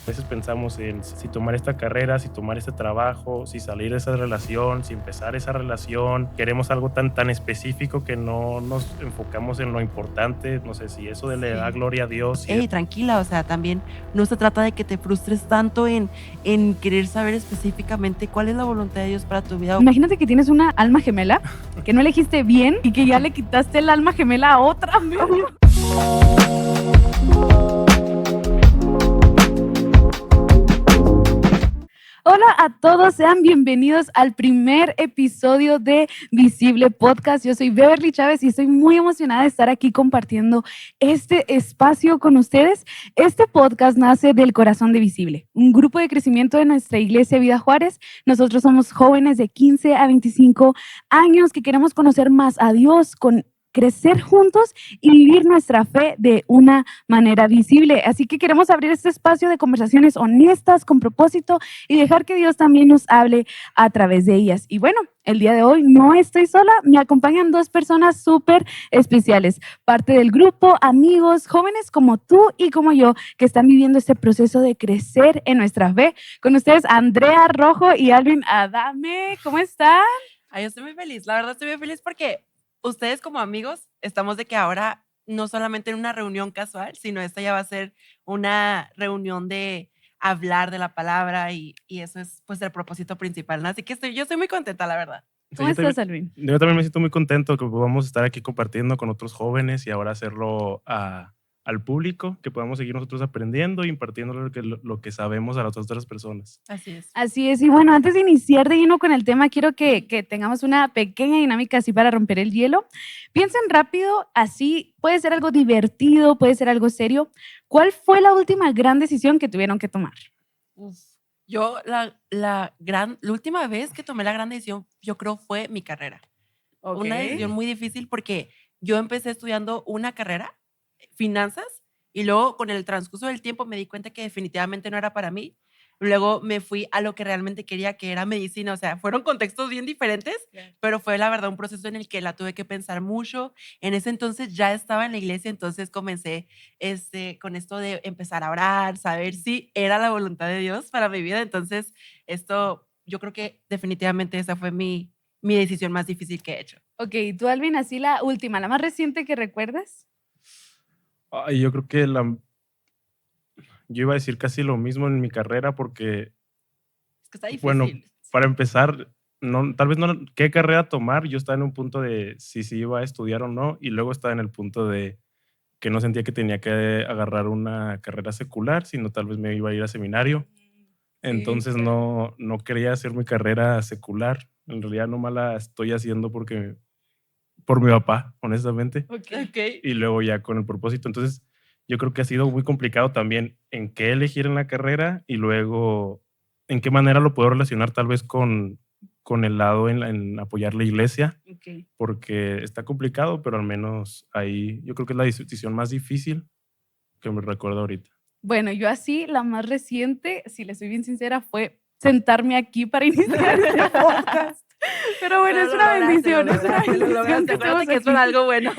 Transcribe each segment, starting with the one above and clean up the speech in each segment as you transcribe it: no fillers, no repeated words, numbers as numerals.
A veces pensamos en si tomar esta carrera, si tomar este trabajo, si salir de esa relación, si empezar esa relación. Queremos algo tan específico que no nos enfocamos en lo importante. No sé si eso le da Sí. gloria a Dios. Ey, tranquila, o sea, también no se trata de que te frustres tanto en querer saber específicamente cuál es la voluntad de Dios para tu vida. Imagínate que tienes una alma gemela, que no elegiste bien y que ya le quitaste el alma gemela a otra. Hola a todos, sean bienvenidos al primer episodio de Visible Podcast. Yo soy Beverly Chávez y estoy muy emocionada de estar aquí compartiendo este espacio con ustedes. Este podcast nace del corazón de Visible, un grupo de crecimiento de nuestra iglesia Vida Juárez. Nosotros somos jóvenes de 15 a 25 años que queremos conocer más a Dios, crecer juntos y vivir nuestra fe de una manera visible. Así que queremos abrir este espacio de conversaciones honestas, con propósito, y dejar que Dios también nos hable a través de ellas. Y bueno, el día de hoy no estoy sola, me acompañan dos personas súper especiales, parte del grupo, amigos, jóvenes como tú y como yo, que están viviendo este proceso de crecer en nuestra fe. Con ustedes, Andrea Rojo y Alvin Adame. ¿Cómo están? Ay, yo estoy muy feliz, la verdad estoy muy feliz porque ustedes como amigos estamos de que ahora no solamente en una reunión casual, sino esta ya va a ser una reunión de hablar de la palabra y eso es pues el propósito principal, ¿no? Así que yo estoy muy contenta, la verdad. ¿Cómo estás, Alvin? Yo también me siento muy contento que podamos estar aquí compartiendo con otros jóvenes y ahora hacerlo al público, que podamos seguir nosotros aprendiendo y impartiendo lo que sabemos a las otras personas. Así es. Así es, y bueno, antes de iniciar de lleno con el tema, quiero que tengamos una pequeña dinámica así para romper el hielo. Piensen rápido, así puede ser algo divertido, puede ser algo serio. ¿Cuál fue la última gran decisión que tuvieron que tomar? Uf. Yo la última vez que tomé la gran decisión, yo creo fue mi carrera. Una decisión muy difícil porque yo empecé estudiando una carrera, finanzas, y luego con el transcurso del tiempo me di cuenta que definitivamente no era para mí. Luego me fui a lo que realmente quería, que era medicina. O sea, fueron contextos bien diferentes, pero fue la verdad un proceso en el que la tuve que pensar mucho. En ese entonces ya estaba en la iglesia, entonces comencé con esto de empezar a orar, saber si era la voluntad de Dios para mi vida. Entonces, yo creo que definitivamente esa fue mi decisión más difícil que he hecho. Ok, tú, Alvin, así la última, la más reciente que recuerdas. Ay, yo creo que yo iba a decir casi lo mismo en mi carrera porque, Es que está difícil. bueno, para empezar, tal vez no qué carrera tomar. Yo estaba en un punto de si iba a estudiar o no, y luego estaba en el punto de que no sentía que tenía que agarrar una carrera secular, sino tal vez me iba a ir a seminario. Entonces no quería hacer mi carrera secular. En realidad nomás la estoy haciendo por mi papá, honestamente. Okay. Y luego ya con el propósito. Entonces yo creo que ha sido muy complicado también en qué elegir en la carrera y luego en qué manera lo puedo relacionar tal vez con el lado en apoyar la iglesia, Okay. porque está complicado, pero al menos ahí yo creo que es la decisión más difícil que me recuerdo ahorita. Bueno, yo así, la más reciente, si le soy bien sincera, fue sentarme aquí para iniciar este podcast. Pero bueno, es una bendición. Es una bendición que estemos que es aquí. por algo bueno.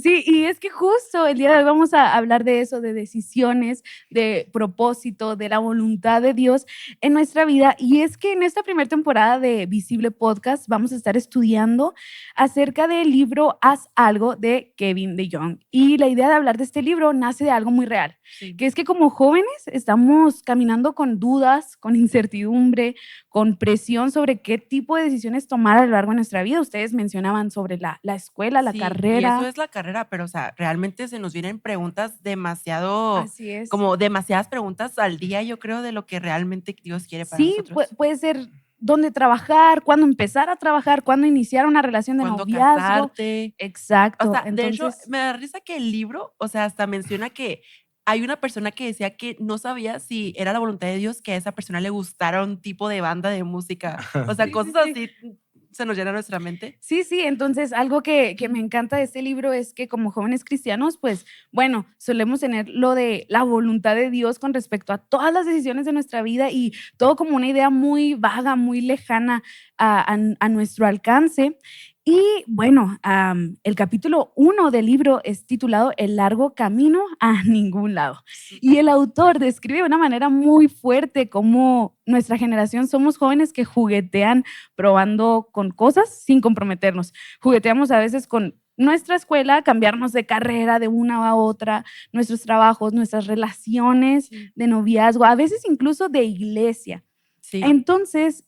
Sí, y es que justo el día de hoy vamos a hablar de eso, de decisiones, de propósito, de la voluntad de Dios en nuestra vida. Y es que en esta primera temporada de Visible Podcast vamos a estar estudiando acerca del libro Haz Algo de Kevin DeYoung. Y la idea de hablar de este libro nace de algo muy real, que es que como jóvenes estamos caminando con dudas, con incertidumbre, con presión sobre qué tipo de decisiones tomar a lo largo de nuestra vida. Ustedes mencionaban sobre la escuela, la carrera. Y eso es la carrera, pero o sea, realmente se nos vienen preguntas demasiado, Así es. como demasiadas preguntas al día, yo creo, de lo que realmente Dios quiere para nosotros. Sí, puede ser dónde trabajar, cuándo empezar a trabajar, cuándo iniciar una relación de ¿Cuándo noviazgo. casarte? Exacto. O sea, Entonces, de hecho, me da risa que el libro, o sea, hasta menciona que hay una persona que decía que no sabía si era la voluntad de Dios que a esa persona le gustara un tipo de banda de música. O sea, Sí, cosas sí, sí. así se nos llena nuestra mente. Sí, entonces algo que me encanta de este libro es que como jóvenes cristianos, pues bueno, solemos tener lo de la voluntad de Dios con respecto a todas las decisiones de nuestra vida y todo como una idea muy vaga, muy lejana a nuestro alcance. Y bueno, el capítulo 1 del libro es titulado El largo camino a ningún lado. Y el autor describe de una manera muy fuerte cómo nuestra generación somos jóvenes que juguetean probando con cosas sin comprometernos. Jugueteamos a veces con nuestra escuela, cambiarnos de carrera de una a otra, nuestros trabajos, nuestras relaciones de noviazgo, a veces incluso de iglesia. Sí. Entonces,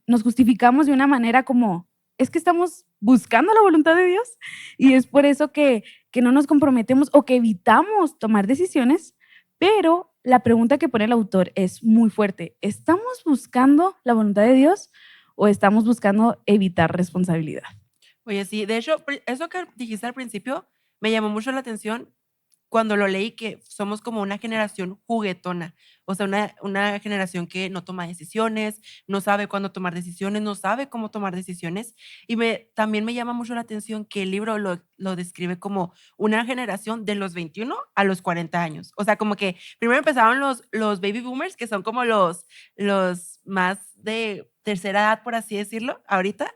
nos justificamos de una manera como, es que estamos buscando la voluntad de Dios y es por eso que no nos comprometemos o que evitamos tomar decisiones, pero la pregunta que pone el autor es muy fuerte. ¿Estamos buscando la voluntad de Dios o estamos buscando evitar responsabilidad? Oye, sí, de hecho, eso que dijiste al principio me llamó mucho la atención cuando lo leí, que somos como una generación juguetona, o sea, una generación que no toma decisiones, no sabe cuándo tomar decisiones, no sabe cómo tomar decisiones. Y también me llama mucho la atención que el libro lo describe como una generación de los 21 a los 40 años. O sea, como que primero empezaron los baby boomers, que son como los más de tercera edad, por así decirlo, ahorita,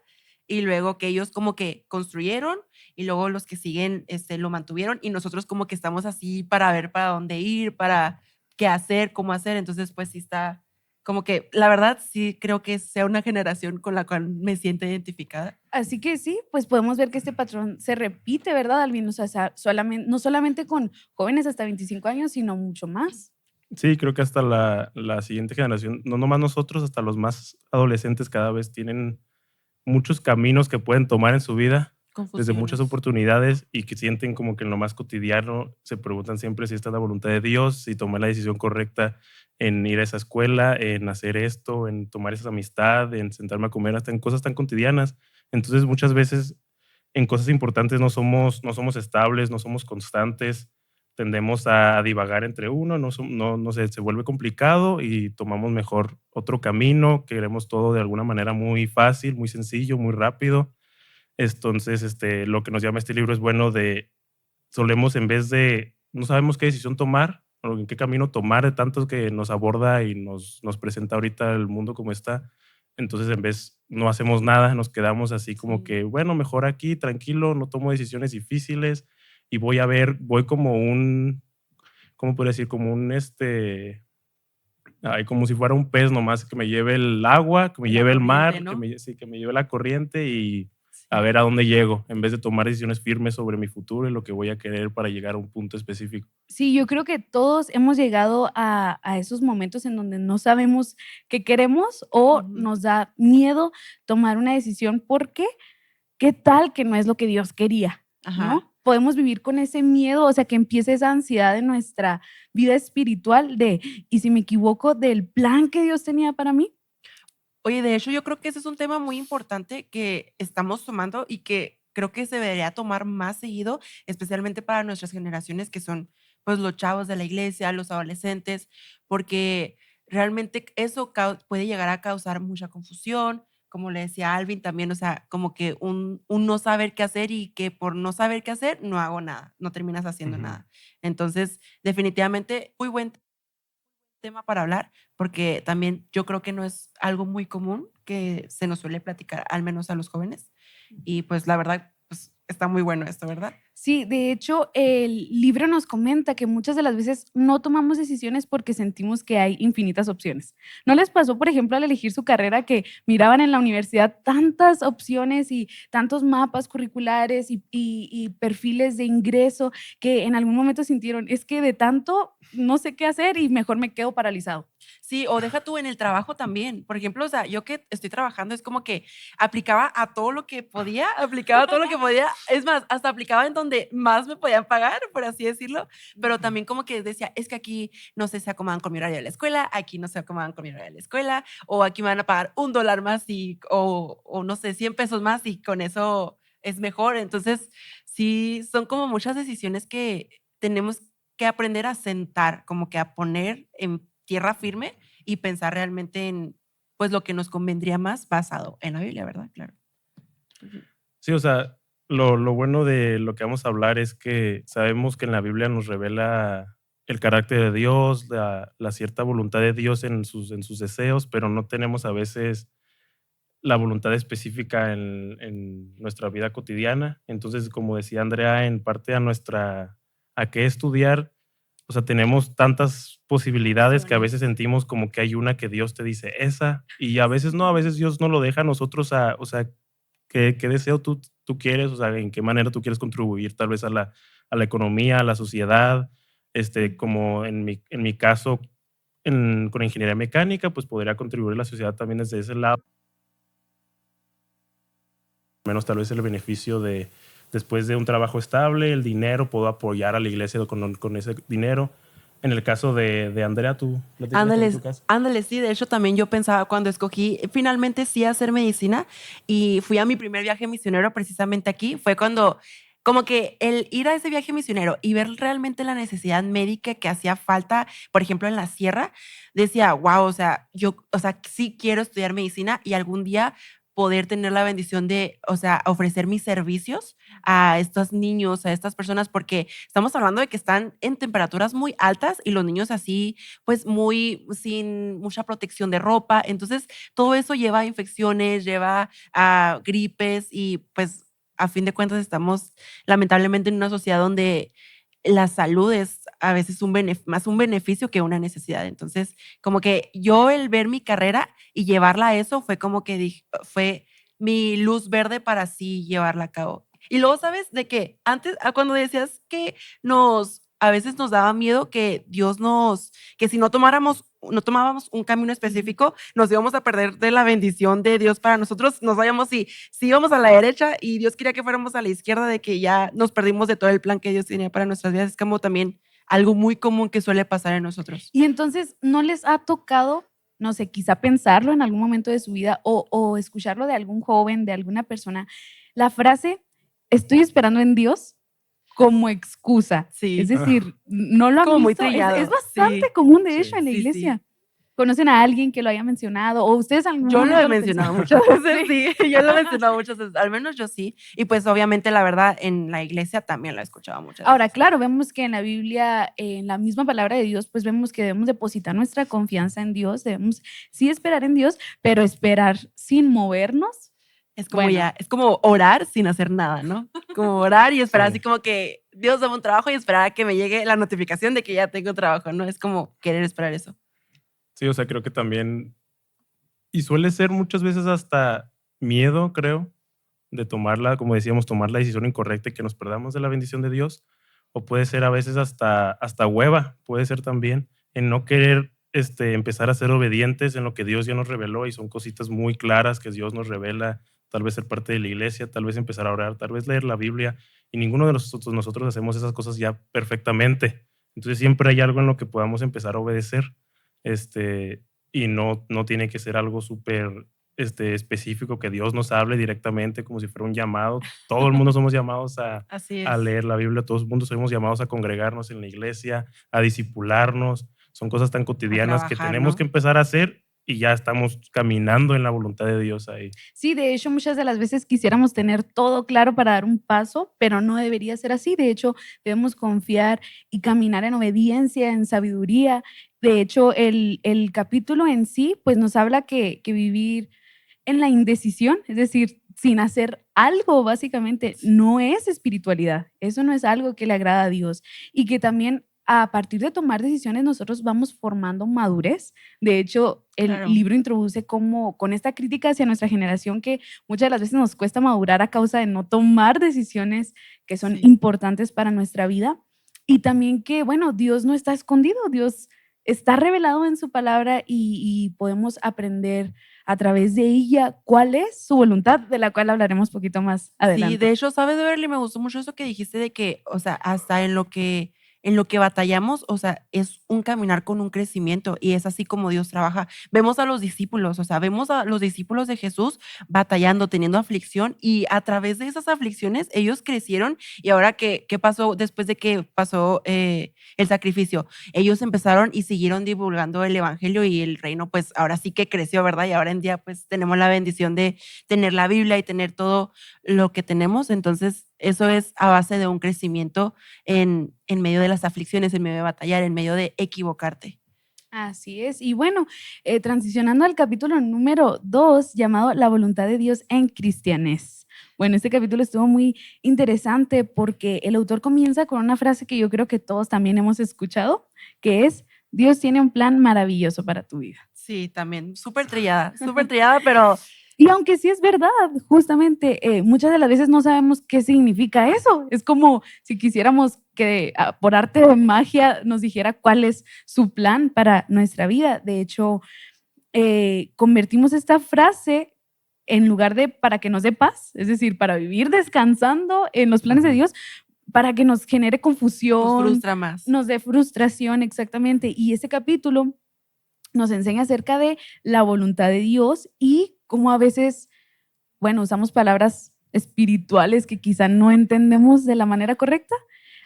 y luego que ellos como que construyeron y luego los que siguen lo mantuvieron y nosotros como que estamos así para ver para dónde ir, para qué hacer, cómo hacer. Entonces, pues sí está como que, la verdad, sí creo que sea una generación con la cual me siento identificada. Así que sí, pues podemos ver que este patrón se repite, ¿verdad, Alvin? O sea, no solamente con jóvenes hasta 25 años, sino mucho más. Sí, creo que hasta la siguiente generación, no nomás nosotros, hasta los más adolescentes cada vez tienen muchos caminos que pueden tomar en su vida, desde muchas Confusiones. oportunidades y que sienten como que en lo más cotidiano se preguntan siempre si esta es la voluntad de Dios, si tomé la decisión correcta en ir a esa escuela, en hacer esto, en tomar esa amistad, en sentarme a comer, hasta en cosas tan cotidianas. Entonces, muchas veces en cosas importantes no somos estables, no somos constantes, tendemos a divagar entre uno, no sé, se vuelve complicado y tomamos mejor otro camino, queremos todo de alguna manera muy fácil, muy sencillo, muy rápido. Entonces, lo que nos llama este libro es bueno de, solemos en vez de, no sabemos qué decisión tomar o en qué camino tomar de tantos que nos aborda y nos presenta ahorita el mundo como está. Entonces, en vez, no hacemos nada, nos quedamos así como Sí. que, bueno, mejor aquí, tranquilo, no tomo decisiones difíciles y voy como un, ¿cómo podría decir? Como un, como si fuera un pez nomás, que me lleve el agua, que me La lleve el corriente, mar, ¿no? sí, que me lleve la corriente y a Sí. ver a dónde llego, en vez de tomar decisiones firmes sobre mi futuro y lo que voy a querer para llegar a un punto específico. Sí, yo creo que todos hemos llegado a esos momentos en donde no sabemos qué queremos o Ujú. nos da miedo tomar una decisión porque qué tal que no es lo que Dios quería, Ajá. ¿no? Podemos vivir con ese miedo, o sea, que empiece esa ansiedad en nuestra vida espiritual de, ¿y si me equivoco del plan que Dios tenía para mí? Oye, de hecho, yo creo que ese es un tema muy importante que estamos tomando y que creo que se debería tomar más seguido, especialmente para nuestras generaciones que son, pues, los chavos de la iglesia, los adolescentes, porque realmente eso puede llegar a causar mucha confusión, como le decía Alvin también, o sea, como que un no saber qué hacer y que por no saber qué hacer no hago nada, no terminas haciendo Ujú. nada. Entonces, definitivamente, muy buen tema para hablar, porque también yo creo que no es algo muy común que se nos suele platicar, al menos a los jóvenes. Y pues la verdad, pues está muy bueno esto, ¿verdad? Sí, de hecho, el libro nos comenta que muchas de las veces no tomamos decisiones porque sentimos que hay infinitas opciones. ¿No les pasó, por ejemplo, al elegir su carrera que miraban en la universidad tantas opciones y tantos mapas curriculares y perfiles de ingreso que en algún momento sintieron, es que de tanto no sé qué hacer y mejor me quedo paralizado? Sí, o deja tú en el trabajo también. Por ejemplo, o sea, yo que estoy trabajando es como que aplicaba a todo lo que podía, aplicaba a todo lo que podía. Es más, hasta aplicaba en donde más me podían pagar, por así decirlo. Pero también como que decía, es que aquí no sé, se acomodan con mi horario de la escuela, aquí no se acomodan con mi horario de la escuela, o aquí me van a pagar $1 más o no sé, 100 pesos más y con eso es mejor. Entonces, sí, son como muchas decisiones que tenemos que aprender a sentar, como que a poner en tierra firme y pensar realmente en, pues, lo que nos convendría más basado en la Biblia, ¿verdad? Claro. Ujú. Sí, o sea, lo bueno de lo que vamos a hablar es que sabemos que en la Biblia nos revela el carácter de Dios, la cierta voluntad de Dios en sus deseos, pero no tenemos a veces la voluntad específica en nuestra vida cotidiana. Entonces, como decía Andrea, en parte a qué estudiar, o sea, tenemos tantas posibilidades que a veces sentimos como que hay una que Dios te dice esa, y a veces no, a veces Dios no lo deja a nosotros o sea, qué deseo tú quieres, o sea, en qué manera tú quieres contribuir tal vez a la economía, a la sociedad, como en mi caso, con ingeniería mecánica, pues podría contribuir a la sociedad también desde ese lado, menos tal vez el beneficio de después de un trabajo estable, el dinero, puedo apoyar a la iglesia con ese dinero. En el caso de Andrea, tú platícanos en tu caso. Ándale, sí. De hecho, también yo pensaba cuando escogí finalmente sí hacer medicina y fui a mi primer viaje misionero precisamente aquí, fue cuando como que el ir a ese viaje misionero y ver realmente la necesidad médica que hacía falta, por ejemplo, en la sierra, decía, wow, o sea, yo, o sea, sí quiero estudiar medicina y algún día poder tener la bendición de, o sea, ofrecer mis servicios a estos niños, a estas personas, porque estamos hablando de que están en temperaturas muy altas y los niños así, pues muy sin mucha protección de ropa. Entonces, todo eso lleva a infecciones, lleva a gripes y pues a fin de cuentas estamos lamentablemente en una sociedad donde la salud es a veces más un beneficio que una necesidad. Entonces, como que yo el ver mi carrera y llevarla a eso fue como que fue mi luz verde para así llevarla a cabo. Y luego, ¿sabes? De que antes, cuando decías que a veces nos daba miedo que que si no tomábamos un camino específico, nos íbamos a perder de la bendición de Dios para nosotros. No sabíamos si íbamos a la derecha y Dios quería que fuéramos a la izquierda, de que ya nos perdimos de todo el plan que Dios tenía para nuestras vidas. Es como también algo muy común que suele pasar en nosotros. Y entonces, ¿no les ha tocado, no sé, quizá pensarlo en algún momento de su vida o escucharlo de algún joven, de alguna persona, la frase, estoy esperando en Dios como excusa? Sí. Es decir, no lo han Como muy visto, trillado. es bastante Sí. común de Sí. hecho en la Sí, iglesia. ¿Conocen a alguien que lo haya mencionado o ustedes algún Yo lo momento he mencionado pensaron? muchas veces, sí, yo lo he mencionado muchas veces, al menos yo sí, y pues obviamente la verdad en la iglesia también lo he escuchado muchas Ahora, veces. claro, vemos que en la Biblia, en la misma palabra de Dios, pues vemos que debemos depositar nuestra confianza en Dios, debemos sí esperar en Dios, pero esperar sin movernos. Es como Bueno. es como orar sin hacer nada, ¿no? Como orar y esperar Sí. así como que Dios dame un trabajo y esperar a que me llegue la notificación de que ya tengo trabajo, ¿no? Es como querer esperar eso. Sí, o sea, creo que también, y suele ser muchas veces hasta miedo, creo, de como decíamos, tomar la decisión incorrecta y que nos perdamos de la bendición de Dios, o puede ser a veces hasta hueva, puede ser también en no querer empezar a ser obedientes en lo que Dios ya nos reveló, y son cositas muy claras que Dios nos revela, tal vez ser parte de la iglesia, tal vez empezar a orar, tal vez leer la Biblia, y ninguno de nosotros hacemos esas cosas ya perfectamente. Entonces siempre hay algo en lo que podamos empezar a obedecer, y no tiene que ser algo súper específico, que Dios nos hable directamente como si fuera un llamado. Todo el mundo somos llamados Así a es. leer la Biblia, todo el mundo somos llamados a congregarnos en la iglesia, a discipularnos. Son cosas tan cotidianas que trabajar, tenemos ¿no? que empezar a hacer, y ya estamos caminando en la voluntad de Dios ahí. Sí, de hecho, muchas de las veces quisiéramos tener todo claro para dar un paso, pero no debería ser así. De hecho, debemos confiar y caminar en obediencia, en sabiduría. De hecho, el capítulo en sí, pues nos habla que vivir en la indecisión, es decir, sin hacer algo, básicamente, no es espiritualidad. Eso no es algo que le agrada a Dios. Y que también a partir de tomar decisiones nosotros vamos formando madurez. De hecho, el Claro. libro introduce como con esta crítica hacia nuestra generación que muchas de las veces nos cuesta madurar a causa de no tomar decisiones que son Sí. importantes para nuestra vida. Y también que, bueno, Dios no está escondido, Dios está revelado en su palabra y podemos aprender a través de ella cuál es su voluntad, de la cual hablaremos poquito más adelante. Sí, de hecho, ¿sabes, Beverly? Me gustó mucho eso que dijiste de que, o sea, hasta en lo que batallamos, o sea, es un caminar con un crecimiento y es así como Dios trabaja. Vemos a los discípulos, o sea, vemos a los discípulos de Jesús batallando, teniendo aflicción y a través de esas aflicciones ellos crecieron y ahora ¿qué pasó después de que pasó el sacrificio? Ellos empezaron y siguieron divulgando el evangelio y el reino, pues ahora sí que creció, ¿verdad? Y ahora en día, pues tenemos la bendición de tener la Biblia y tener todo lo que tenemos. Entonces, eso es a base de un crecimiento en medio de las aflicciones, en medio de batallar, en medio de equivocarte. Así es. Y bueno, transicionando al capítulo número 2, llamado La voluntad de Dios en cristianés. Bueno, este capítulo estuvo muy interesante porque el autor comienza con una frase que yo creo que todos también hemos escuchado, que es: Dios tiene un plan maravilloso para tu vida. Sí, también, súper trillada, pero Y aunque sí es verdad, justamente muchas de las veces no sabemos qué significa eso. Es como si quisiéramos que por arte de magia nos dijera cuál es su plan para nuestra vida. De hecho, convertimos esta frase en lugar de para que nos dé paz, es decir, para vivir descansando en los planes de Dios, para que nos genere confusión, nos frustra más. Nos dé frustración, exactamente. Y este capítulo nos enseña acerca de la voluntad de Dios y cómo a veces, bueno, usamos palabras espirituales que quizá no entendemos de la manera correcta.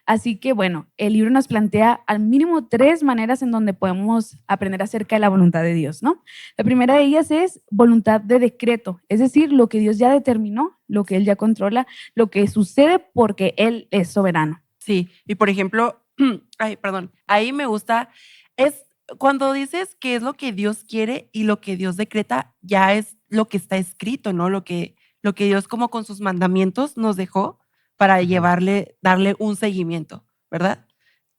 Así que, bueno, el libro nos plantea al mínimo 3 maneras en donde podemos aprender acerca de la voluntad de Dios, ¿no? La primera de ellas es voluntad de decreto, es decir, lo que Dios ya determinó, lo que Él ya controla, lo que sucede porque Él es soberano. Sí, y por ejemplo, ahí me gusta, es cuando dices que es lo que Dios quiere y lo que Dios decreta, ya es lo que está escrito, ¿no? Lo que Dios como con sus mandamientos nos dejó para darle un seguimiento, ¿verdad?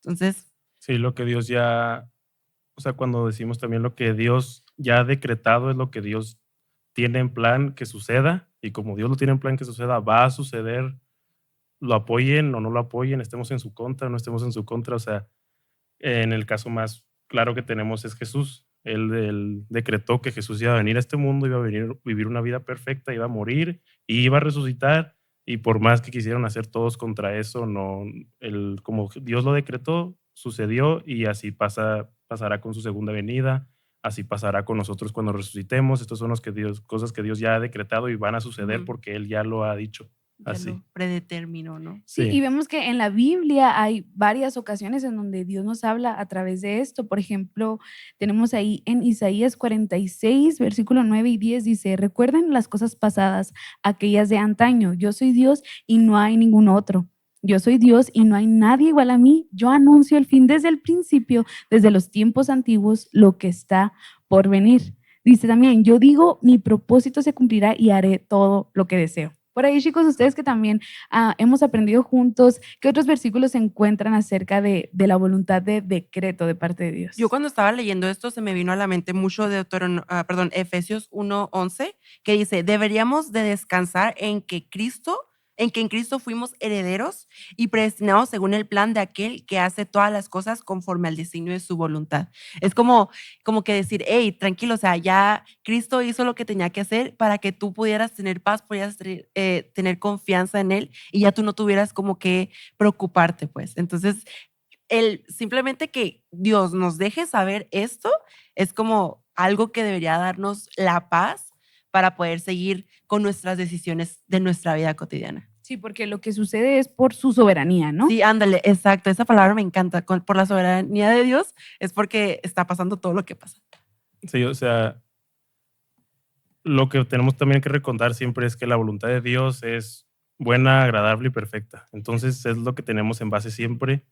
Entonces. Sí, lo que Dios ya, o sea, cuando decimos también lo que Dios ya ha decretado es lo que Dios tiene en plan que suceda, y como Dios lo tiene en plan que suceda, va a suceder, lo apoyen o no lo apoyen, estemos en su contra o no estemos en su contra. O sea, en el caso más claro que tenemos es Jesús. Él decretó que Jesús iba a venir a este mundo, iba a vivir una vida perfecta, iba a morir y iba a resucitar. Y por más que quisieran hacer todos contra eso, no, como Dios lo decretó, sucedió, y así pasará con su segunda venida, así pasará con nosotros cuando resucitemos. Estos son cosas que Dios ya ha decretado y van a suceder porque Él ya lo ha dicho. Así. Lo predeterminó, ¿no? Sí, y vemos que en la Biblia hay varias ocasiones en donde Dios nos habla a través de esto. Por ejemplo, tenemos ahí en Isaías 46, versículo 9 y 10, dice: recuerden las cosas pasadas, aquellas de antaño. Yo soy Dios y no hay ningún otro. Yo soy Dios y no hay nadie igual a mí. Yo anuncio el fin desde el principio, desde los tiempos antiguos, lo que está por venir. Dice también: yo digo, mi propósito se cumplirá y haré todo lo que deseo. Por ahí, chicos, ustedes que también hemos aprendido juntos, ¿qué otros versículos se encuentran acerca de la voluntad de decreto de parte de Dios? Yo cuando estaba leyendo esto se me vino a la mente mucho de Efesios 1:11, que dice: deberíamos de descansar en que en Cristo fuimos herederos y predestinados según el plan de aquel que hace todas las cosas conforme al designio de su voluntad. Es como que decir: hey, tranquilo, o sea, ya Cristo hizo lo que tenía que hacer para que tú pudieras tener paz, pudieras tener confianza en Él, y ya tú no tuvieras como que preocuparte, pues. Entonces, simplemente que Dios nos deje saber esto es como algo que debería darnos la paz para poder seguir con nuestras decisiones de nuestra vida cotidiana. Sí, porque lo que sucede es por su soberanía, ¿no? Sí, ándale, exacto. Esa palabra me encanta. Por la soberanía de Dios es porque está pasando todo lo que pasa. Sí, o sea, lo que tenemos también que recordar siempre es que la voluntad de Dios es buena, agradable y perfecta. Entonces es lo que tenemos en base siempre.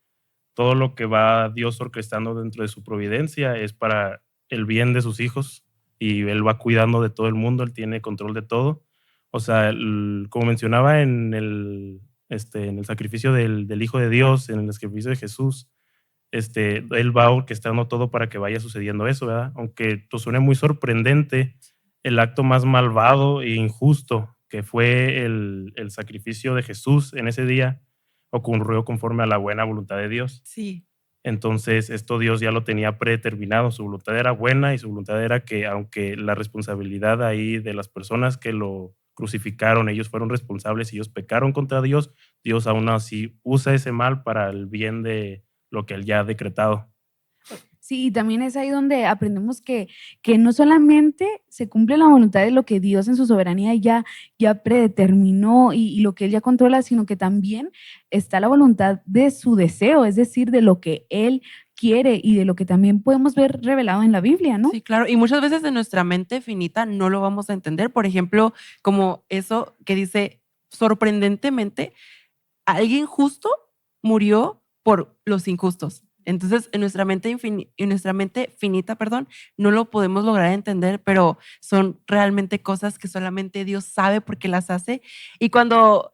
Todo lo que va Dios orquestando dentro de su providencia es para el bien de sus hijos, y Él va cuidando de todo el mundo, Él tiene control de todo. O sea, como mencionaba en el sacrificio del Hijo de Dios, en el sacrificio de Jesús, Él va orquestando todo para que vaya sucediendo eso, ¿verdad? Aunque suene muy sorprendente, el acto más malvado e injusto que fue el sacrificio de Jesús en ese día ocurrió conforme a la buena voluntad de Dios. Sí. Entonces, esto Dios ya lo tenía predeterminado. Su voluntad era buena, y su voluntad era que, aunque la responsabilidad ahí de las personas que lo crucificaron, ellos fueron responsables y ellos pecaron contra Dios, Dios aún así usa ese mal para el bien de lo que Él ya ha decretado. Sí, y también es ahí donde aprendemos que no solamente se cumple la voluntad de lo que Dios en su soberanía ya predeterminó y lo que Él ya controla, sino que también está la voluntad de su deseo, es decir, de lo que Él quiere y de lo que también podemos ver revelado en la Biblia, ¿no? Sí, claro. Y muchas veces en nuestra mente finita no lo vamos a entender. Por ejemplo, como eso que dice: sorprendentemente, alguien justo murió por los injustos. Entonces, en nuestra mente finita, no lo podemos lograr entender, pero son realmente cosas que solamente Dios sabe por qué las hace. Y cuando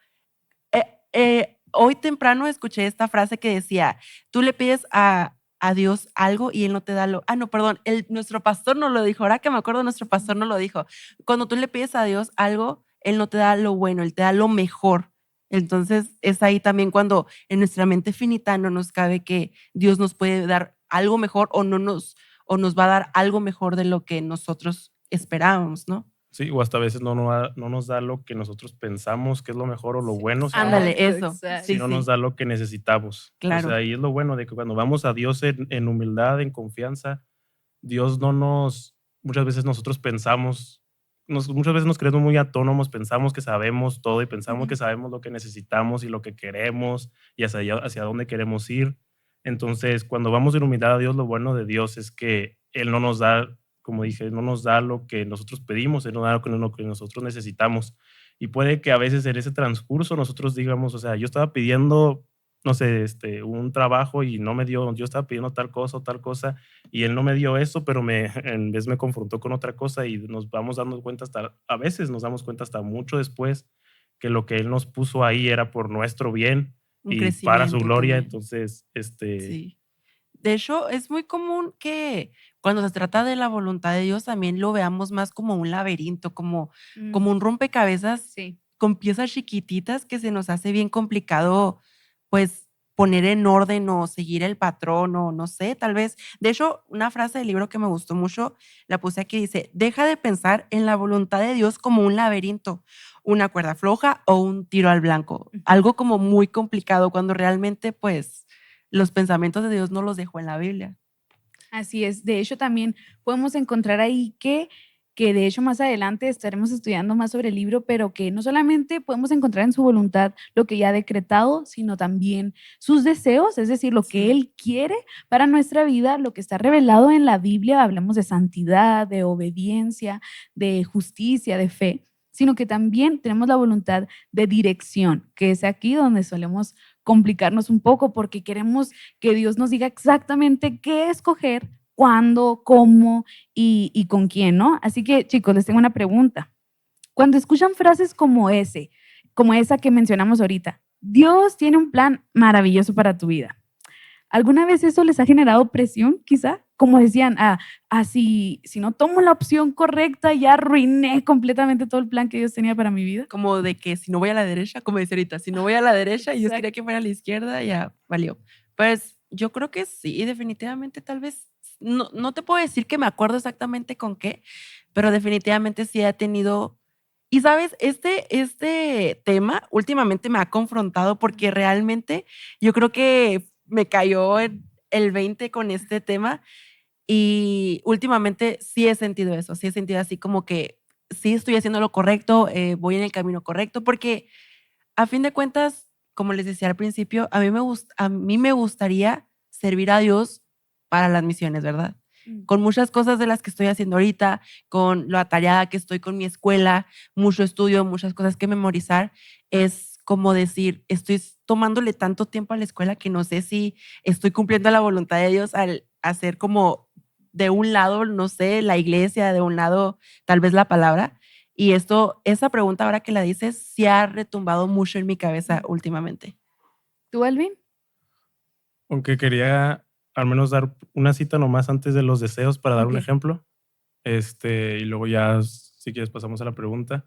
hoy temprano escuché esta frase que decía, tú le pides a Dios algo y Él no te da lo... Ah, no, perdón, nuestro pastor no lo dijo. Ahora que me acuerdo, nuestro pastor no lo dijo. Cuando tú le pides a Dios algo, Él no te da lo bueno, Él te da lo mejor. Entonces, es ahí también cuando en nuestra mente finita no nos cabe que Dios nos puede dar algo mejor o nos va a dar algo mejor de lo que nosotros esperábamos, ¿no? Sí, o hasta a veces no nos da lo que nosotros pensamos que es lo mejor o lo bueno, Ándale, Exacto, eso. exacto. Sí, sino nos da lo que necesitamos. O claro. sea, y es lo bueno de que cuando vamos a Dios en humildad, en confianza, Dios no nos, muchas veces nosotros pensamos, muchas veces nos creemos muy autónomos, pensamos que sabemos todo y pensamos Ujú. que sabemos lo que necesitamos y lo que queremos y hacia dónde queremos ir. Entonces, cuando vamos en humildad a Dios, lo bueno de Dios es que Él no nos da, como dije, no nos da lo que nosotros pedimos, Él nos da lo que nosotros necesitamos. Y puede que a veces en ese transcurso nosotros digamos, o sea, yo estaba pidiendo, no sé, un trabajo y no me dio, yo estaba pidiendo tal cosa o tal cosa y él no me dio eso, pero en vez me confrontó con otra cosa y nos vamos dando cuenta a veces nos damos cuenta hasta mucho después que lo que él nos puso ahí era por nuestro bien Un y para su crecimiento gloria. también. Entonces, Sí. De hecho, es muy común que cuando se trata de la voluntad de Dios también lo veamos más como un laberinto, como un rompecabezas Sí. con piezas chiquititas que se nos hace bien complicado, pues, poner en orden o seguir el patrón o no sé, tal vez. De hecho, una frase del libro que me gustó mucho, la puse aquí, dice, deja de pensar en la voluntad de Dios como un laberinto, una cuerda floja o un tiro al blanco. Ujú. Algo como muy complicado cuando realmente, pues, los pensamientos de Dios no los dejó en la Biblia. Así es. De hecho, también podemos encontrar ahí que de hecho más adelante estaremos estudiando más sobre el libro, pero que no solamente podemos encontrar en su voluntad lo que ya ha decretado, sino también sus deseos, es decir, lo que Sí. Él quiere para nuestra vida, lo que está revelado en la Biblia, hablemos de santidad, de obediencia, de justicia, de fe, sino que también tenemos la voluntad de dirección, que es aquí donde solemos complicarnos un poco porque queremos que Dios nos diga exactamente qué escoger, cuándo, cómo y con quién, ¿no? Así que, chicos, les tengo una pregunta. Cuando escuchan frases como esa que mencionamos ahorita, Dios tiene un plan maravilloso para tu vida. ¿Alguna vez eso les ha generado presión, quizá? Como decían, si no tomo la opción correcta, ya arruiné completamente todo el plan que Dios tenía para mi vida. Como de que si no voy a la derecha, como dice ahorita, si no voy a la derecha y Dios quería que fuera a la izquierda, ya valió. Pues yo creo que sí, definitivamente tal vez, no te puedo decir que me acuerdo exactamente con qué, pero definitivamente sí he tenido, y sabes, este tema últimamente me ha confrontado porque realmente yo creo que me cayó el 20 con este tema y últimamente sí he sentido eso, sí he sentido así como que sí estoy haciendo lo correcto, voy en el camino correcto, porque a fin de cuentas, como les decía al principio, a mí me gustaría servir a Dios para las misiones, ¿verdad? Mm. Con muchas cosas de las que estoy haciendo ahorita, con lo atareada que estoy con mi escuela, mucho estudio, muchas cosas que memorizar, es como decir, estoy tomándole tanto tiempo a la escuela que no sé si estoy cumpliendo la voluntad de Dios al hacer como de un lado, no sé, la iglesia, de un lado tal vez la palabra. Y esa pregunta ahora que la dices, sí ha retumbado mucho en mi cabeza últimamente. ¿Tú, Alvin? aunque quería al menos dar una cita nomás antes de los deseos para dar un Ok. ejemplo, y luego ya, si quieres, pasamos a la pregunta.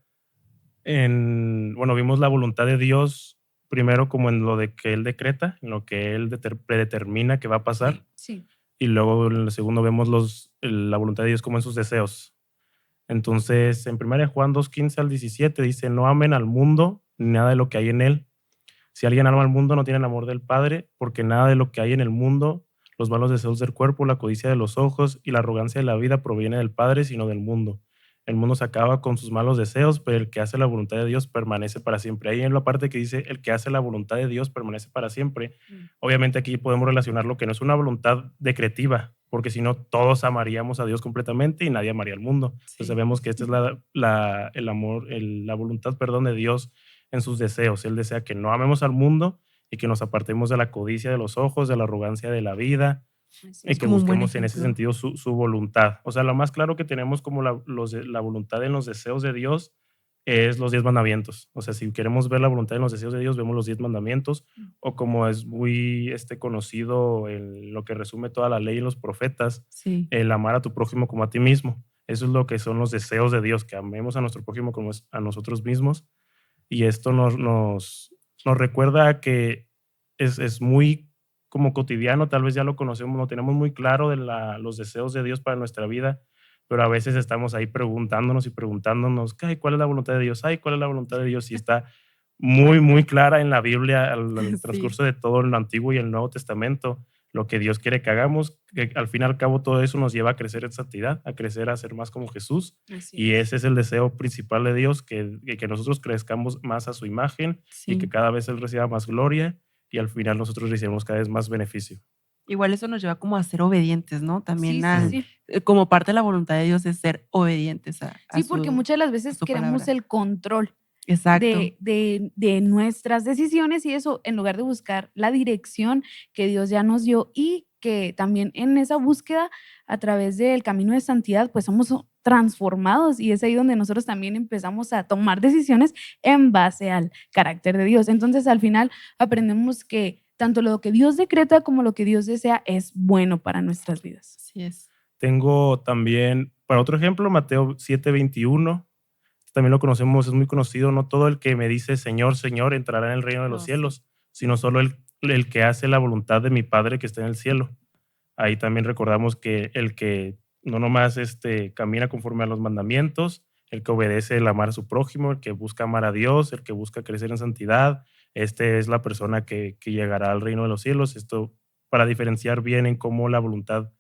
Bueno, vimos la voluntad de Dios primero como en lo de que Él decreta, en lo que Él predetermina que va a pasar, Sí. y luego en el segundo vemos la voluntad de Dios como en sus deseos. Entonces, en 1 Juan 2:15 al 17 dice, no amen al mundo ni nada de lo que hay en él. Si alguien ama al mundo, no tiene el amor del Padre, porque nada de lo que hay en el mundo, los malos deseos del cuerpo, la codicia de los ojos y la arrogancia de la vida proviene del Padre, sino del mundo. El mundo se acaba con sus malos deseos, pero el que hace la voluntad de Dios permanece para siempre. Ahí en la parte que dice, el que hace la voluntad de Dios permanece para siempre. Obviamente aquí podemos relacionar lo que no es una voluntad decretiva, porque si no todos amaríamos a Dios completamente y nadie amaría al mundo. Entonces Sí. vemos que esta es el amor, la voluntad, perdón, de Dios en sus deseos. Él desea que no amemos al mundo y que nos apartemos de la codicia de los ojos, de la arrogancia de la vida, y Es que como un buen busquemos en ese ejemplo. sentido su voluntad. O sea, lo más claro que tenemos como la voluntad en los deseos de Dios es los 10 mandamientos. O sea, si queremos ver la voluntad en los deseos de Dios, vemos los 10 mandamientos, o como es muy conocido en lo que resume toda la ley y los profetas, Sí. el amar a tu prójimo como a ti mismo. Eso es lo que son los deseos de Dios, que amemos a nuestro prójimo como a nosotros mismos. Y esto nos recuerda que es muy como cotidiano, tal vez ya lo conocemos, lo tenemos muy claro de los deseos de Dios para nuestra vida, pero a veces estamos ahí preguntándonos y preguntándonos, "Ay, ¿cuál es la voluntad de Dios? Ay, ¿cuál es la voluntad de Dios?" Y está muy, muy clara en la Biblia, al Sí. transcurso de todo el Antiguo y el Nuevo Testamento, lo que Dios quiere que hagamos, que al fin y al cabo todo eso nos lleva a crecer en santidad, a crecer a ser más como Jesús, Así y es. ese es el deseo principal de Dios, que nosotros crezcamos más a su imagen y que Sí. cada vez Él reciba más gloria y al final nosotros recibimos cada vez más beneficio. Igual eso nos lleva como a ser obedientes, ¿no? Sí, También sí, Ujú. sí. como parte de la voluntad de Dios es ser obedientes Sí, porque muchas de las veces su queremos palabra. el control Exacto. de nuestras decisiones y eso, en lugar de buscar la dirección que Dios ya nos dio y que también en esa búsqueda, a través del camino de santidad, pues somos transformados y es ahí donde nosotros también empezamos a tomar decisiones en base al carácter de Dios. Entonces, al final aprendemos que tanto lo que Dios decreta como lo que Dios desea es bueno para nuestras vidas. Así es. Tengo también, para otro ejemplo, Mateo 7:21, también lo conocemos, es muy conocido, no todo el que me dice Señor, Señor entrará en el reino de los Oh, sí. cielos, sino solo el que hace la voluntad de mi Padre que está en el cielo. Ahí también recordamos que el que no nomás camina conforme a los mandamientos, el que obedece el amar a su prójimo, el que busca amar a Dios, el que busca crecer en santidad, es la persona que llegará al reino de los cielos. Esto para diferenciar bien en cómo la voluntad,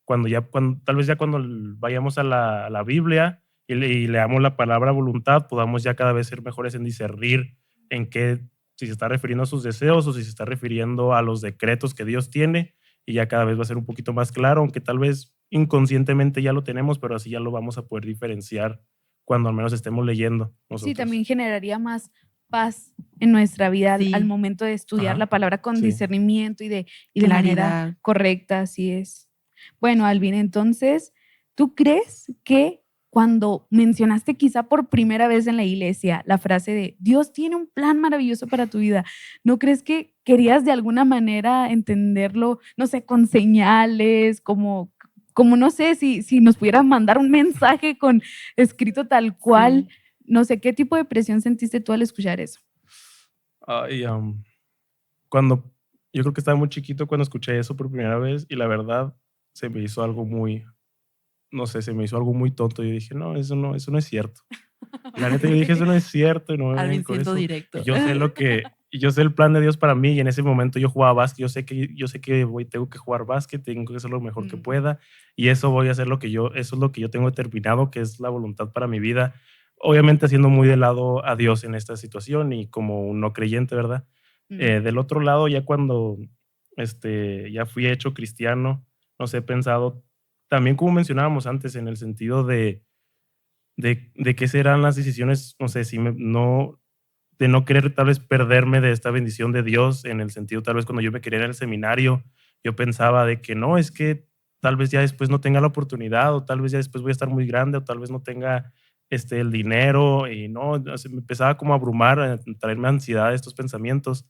tal vez ya cuando vayamos a la Biblia y leamos la palabra voluntad, podamos ya cada vez ser mejores en discernir en qué, si se está refiriendo a sus deseos o si se está refiriendo a los decretos que Dios tiene, y ya cada vez va a ser un poquito más claro, aunque tal vez inconscientemente ya lo tenemos, pero así ya lo vamos a poder diferenciar cuando al menos estemos leyendo Sí, nosotros. también generaría más paz en nuestra vida al Sí, momento de estudiar Ajá, la palabra con sí. discernimiento y de manera claridad. correcta, así es. Bueno, Alvin, entonces, ¿tú crees que cuando mencionaste quizá por primera vez en la iglesia la frase de Dios tiene un plan maravilloso para tu vida, ¿no crees que querías de alguna manera entenderlo, no sé, con señales, como no sé, si nos pudieras mandar un mensaje con escrito tal cual? Sí. No sé, ¿qué tipo de presión sentiste tú al escuchar eso? Ay, cuando yo creo que estaba muy chiquito cuando escuché eso por primera vez y la verdad se me hizo algo muy, no sé, se me hizo algo muy tonto. Yo dije, no, eso no es cierto. La neta, yo dije, eso no es cierto y no me vengan Alvin con siendo eso. directo. Y yo sé el plan de Dios para mí y en ese momento yo jugaba básquet. Yo sé que tengo que jugar básquet, tengo que hacer lo mejor que Mm, pueda y eso voy a hacer eso es lo que yo tengo determinado, que es la voluntad para mi vida. Obviamente haciendo muy de lado a Dios en esta situación y como un no creyente, ¿verdad? mm. Del otro lado, ya cuando ya fui hecho cristiano, nos he pensado también como mencionábamos antes en el sentido de qué serán las decisiones, no sé, si de no querer tal vez perderme de esta bendición de Dios, en el sentido tal vez cuando yo me quería ir al seminario, yo pensaba de que no, es que tal vez ya después no tenga la oportunidad, o tal vez ya después voy a estar muy grande, o tal vez no tenga el dinero, y no, o sea, me empezaba como a abrumar, a traerme ansiedad estos pensamientos.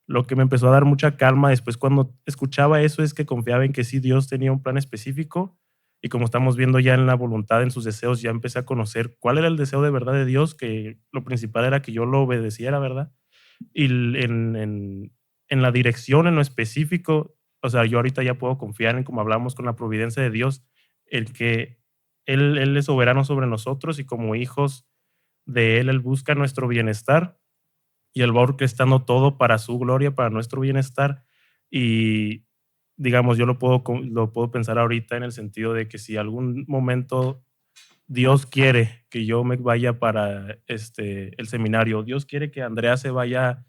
Lo que me empezó a dar mucha calma después cuando escuchaba eso es que confiaba en que sí Dios tenía un plan específico y como estamos viendo ya en la voluntad, en sus deseos, ya empecé a conocer cuál era el deseo de verdad de Dios, que lo principal era que yo lo obedeciera, ¿verdad? Y en la dirección, en lo específico, o sea, yo ahorita ya puedo confiar en, como hablamos, con la providencia de Dios, el que Él es soberano sobre nosotros y como hijos de Él busca nuestro bienestar y Él va orquestando todo para su gloria, para nuestro bienestar. Y digamos, yo lo puedo pensar ahorita en el sentido de que si algún momento Dios quiere que yo me vaya para el seminario, Dios quiere que Andrea se vaya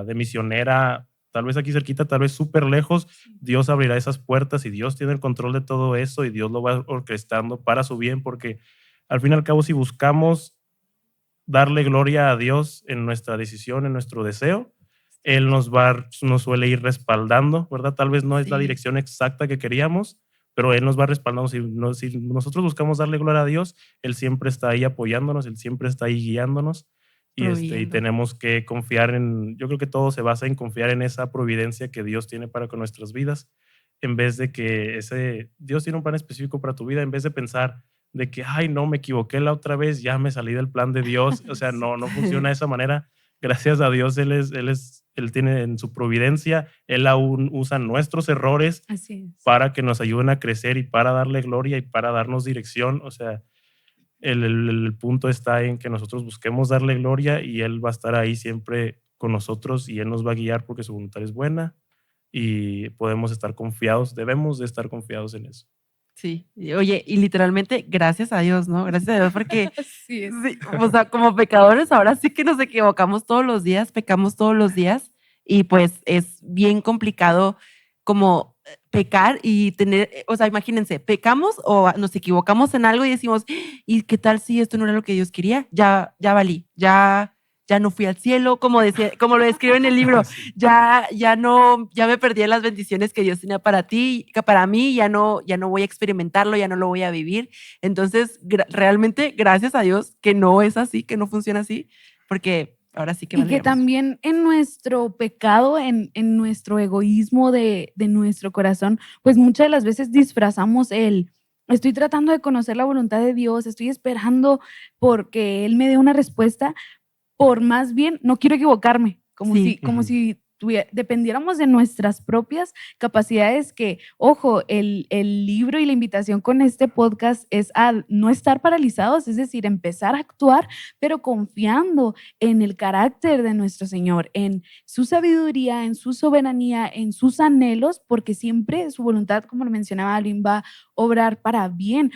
de misionera, tal vez aquí cerquita, tal vez súper lejos, Dios abrirá esas puertas y Dios tiene el control de todo eso y Dios lo va orquestando para su bien, porque al fin y al cabo, si buscamos darle gloria a Dios en nuestra decisión, en nuestro deseo, Él nos suele ir respaldando, ¿verdad? Tal vez no es la Sí, dirección exacta que queríamos, pero Él nos va respaldando. Si nosotros buscamos darle gloria a Dios, Él siempre está ahí apoyándonos, Él siempre está ahí guiándonos y proveyendo. tenemos que confiar yo creo que todo se basa en confiar en esa providencia que Dios tiene para con nuestras vidas, en vez de que Dios tiene un plan específico para tu vida, en vez de pensar de que, ay, no, me equivoqué la otra vez, ya me salí del plan de Dios. O sea, Sí. no funciona de esa manera. Gracias a Dios, Él tiene en su providencia, Él aún usa nuestros errores Así es. para que nos ayuden a crecer y para darle gloria y para darnos dirección. O sea, el punto está en que nosotros busquemos darle gloria y Él va a estar ahí siempre con nosotros y Él nos va a guiar porque su voluntad es buena y podemos estar confiados, debemos de estar confiados en eso. Sí, y oye, y literalmente gracias a Dios, ¿no? Gracias a Dios porque Así es. sí, o sea, como pecadores ahora sí que nos equivocamos todos los días, pecamos todos los días y pues es bien complicado como pecar y tener, o sea, imagínense, pecamos o nos equivocamos en algo y decimos, ¿y qué tal si esto no era lo que Dios quería? Ya valí, ya no fui al cielo, como decía, como lo describe en el libro, Sí. ya no, ya me perdí de las bendiciones que Dios tenía para ti, que para mí, ya no voy a experimentarlo, ya no lo voy a vivir. Entonces, realmente, gracias a Dios que no es así, que no funciona así, porque ahora sí que Y que valdríamos. también en nuestro pecado, en nuestro egoísmo de nuestro corazón, pues muchas de las veces disfrazamos estoy tratando de conocer la voluntad de Dios, estoy esperando porque Él me dé una respuesta, por más bien, no quiero equivocarme, Sí, como si dependiéramos de nuestras propias capacidades, que, ojo, el libro y la invitación con este podcast es a no estar paralizados, es decir, empezar a actuar, pero confiando en el carácter de nuestro Señor, en su sabiduría, en su soberanía, en sus anhelos, porque siempre su voluntad, como lo mencionaba Alvin, va a obrar para bien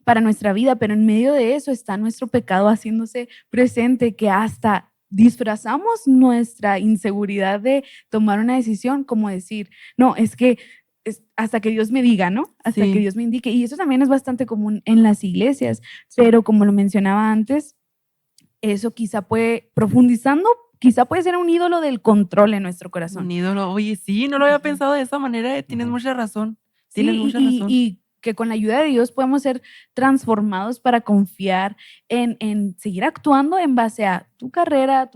para nuestra vida, pero en medio de eso está nuestro pecado haciéndose presente, que hasta disfrazamos nuestra inseguridad de tomar una decisión como decir, no, es que hasta que Dios me diga, ¿no? Hasta que sí. Dios me indique. Y eso también es bastante común en las iglesias, pero como lo mencionaba antes, eso quizá puede, profundizando, quizá puede ser un ídolo del control en nuestro Un corazón. ídolo. Oye, sí, no lo había Ujú. pensado de esa manera, tienes Ujú. mucha razón. Sí, Tienes mucha razón. y que con la ayuda de Dios podemos ser transformados para confiar en seguir actuando en base a tu carrera,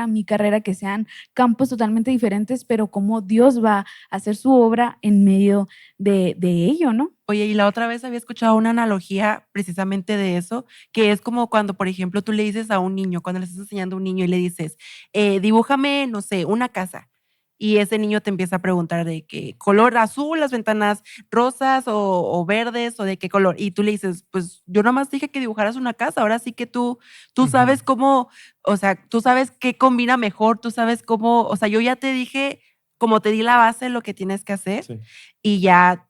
mi carrera, que sean campos totalmente diferentes, pero cómo Dios va a hacer su obra en medio de ello, ¿no? Oye, y la otra vez había escuchado una analogía precisamente de eso, que es como cuando, por ejemplo, tú le dices a un niño, cuando le estás enseñando a un niño y le dices, dibújame, no sé, una casa. Y ese niño te empieza a preguntar de qué color azul, las ventanas rosas o verdes o de qué color. Y tú le dices, pues yo nomás dije que dibujaras una casa. Ahora sí que tú Ujú. sabes cómo, o sea, tú sabes qué combina mejor, tú sabes cómo, o sea, yo ya te dije, como te di la base, lo que tienes que hacer Sí. y ya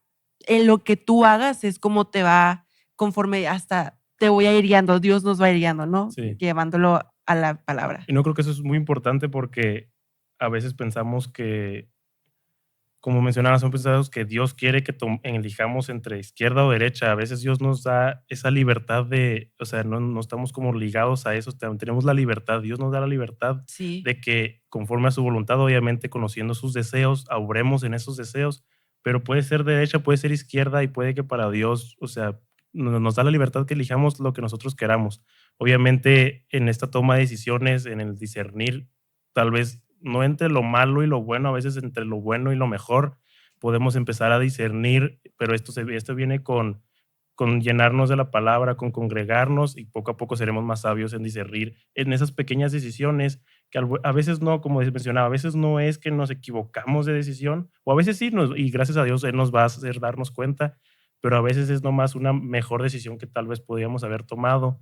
en lo que tú hagas es como te va conforme hasta te voy a ir guiando, Dios nos va a ir guiando, ¿no? Sí. Llevándolo a la palabra. Y no creo que eso es muy importante porque a veces pensamos que, como mencionabas, son pensados que Dios quiere que elijamos entre izquierda o derecha. A veces Dios nos da esa libertad o sea, no estamos como ligados a eso, tenemos la libertad. Dios nos da la libertad Sí, de que conforme a su voluntad, obviamente conociendo sus deseos, obremos en esos deseos, pero puede ser derecha, puede ser izquierda y puede que para Dios, o sea, nos da la libertad que elijamos lo que nosotros queramos. Obviamente en esta toma de decisiones, en el discernir, tal vez no entre lo malo y lo bueno, a veces entre lo bueno y lo mejor podemos empezar a discernir, pero esto viene con llenarnos de la palabra, con congregarnos y poco a poco seremos más sabios en discernir en esas pequeñas decisiones que a veces no, como mencionaba, a veces no es que nos equivocamos de decisión, o a veces sí, y gracias a Dios Él nos va a hacer darnos cuenta, pero a veces es nomás una mejor decisión que tal vez podíamos haber tomado,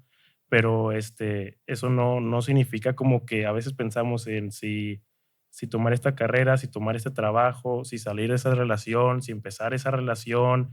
pero eso no significa como que a veces pensamos en si tomar esta carrera, si tomar este trabajo, si salir de esa relación, si empezar esa relación,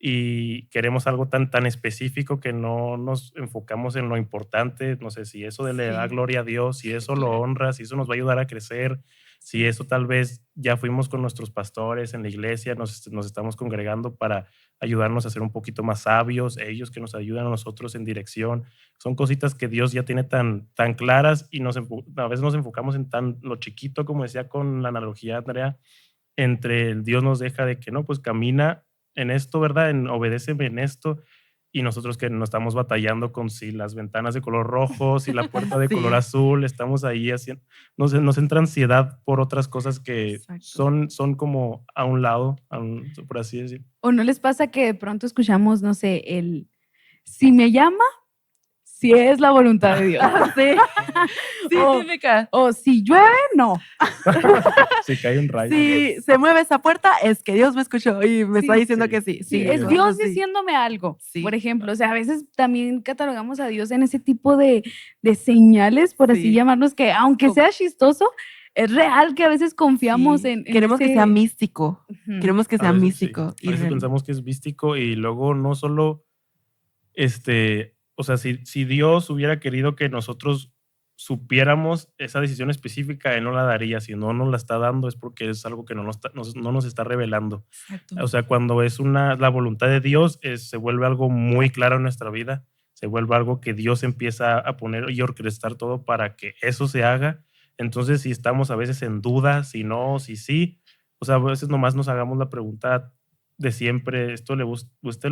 y queremos algo tan específico que no nos enfocamos en lo importante, no sé si eso le da sí, gloria a Dios, si eso lo honra, si eso nos va a ayudar a crecer, Si eso tal vez ya fuimos con nuestros pastores en la iglesia, nos estamos congregando para ayudarnos a ser un poquito más sabios, ellos que nos ayudan a nosotros en dirección. Son cositas que Dios ya tiene tan claras y a veces nos enfocamos en tan lo chiquito, como decía con la analogía Andrea, entre el Dios nos deja de que no, pues camina en esto, ¿verdad? Obedéceme en esto. Y nosotros que nos estamos batallando con si las ventanas de color rojo, si la puerta de color Sí, azul, estamos ahí haciendo, nos entra ansiedad por otras cosas que exacto. son como a un lado, por así decir. ¿O no les pasa que de pronto escuchamos, no sé, si me llama, si es la voluntad de Dios? Sí, sí, O, típica. o si llueve, no. Si cae un rayo. Si se mueve esa puerta, es que Dios me escuchó y me está Sí, diciendo sí. que sí. Sí, Sí, es sí. Dios sí. diciéndome algo, Sí. por ejemplo. O sea, a veces también catalogamos a Dios en ese tipo de señales, por así Sí. llamarlos, que aunque sea chistoso, es real que a veces confiamos Sí. en Queremos que ese... sea místico. Ujú. Queremos que A sea veces sí. místico. A veces pensamos que es místico y luego no solo, o sea, si Dios hubiera querido que nosotros supiéramos esa decisión específica, Él no la daría. Si no nos la está dando es porque es algo que no nos está revelando. Exacto. O sea, cuando es la voluntad de Dios, se vuelve algo muy claro en nuestra vida, se vuelve algo que Dios empieza a poner y orquestar todo para que eso se haga. Entonces, si estamos a veces en duda, si no, si sí, o sea, a veces nomás nos hagamos la pregunta de siempre, ¿usted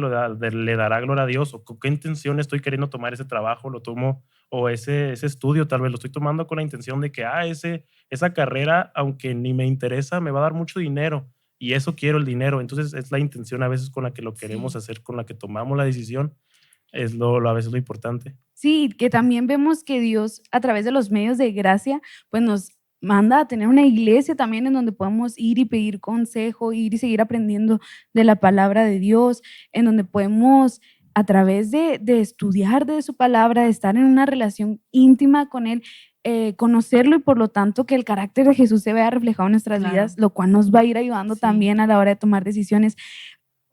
le dará gloria a Dios? ¿O con qué intención estoy queriendo tomar ese trabajo? ¿Lo tomo? O ese estudio, tal vez lo estoy tomando con la intención de que, esa carrera, aunque ni me interesa, me va a dar mucho dinero y eso quiero, el dinero. Entonces es la intención a veces con la que lo queremos Sí. hacer, con la que tomamos la decisión, es a veces lo importante. Sí, que también vemos que Dios a través de los medios de gracia, pues nos manda a tener una iglesia también en donde podemos ir y pedir consejo, ir y seguir aprendiendo de la palabra de Dios, en donde podemos a través de estudiar de su palabra, de estar en una relación íntima con Él, conocerlo y por lo tanto que el carácter de Jesús se vea reflejado en nuestras Claro. vidas, lo cual nos va a ir ayudando Sí. también a la hora de tomar decisiones.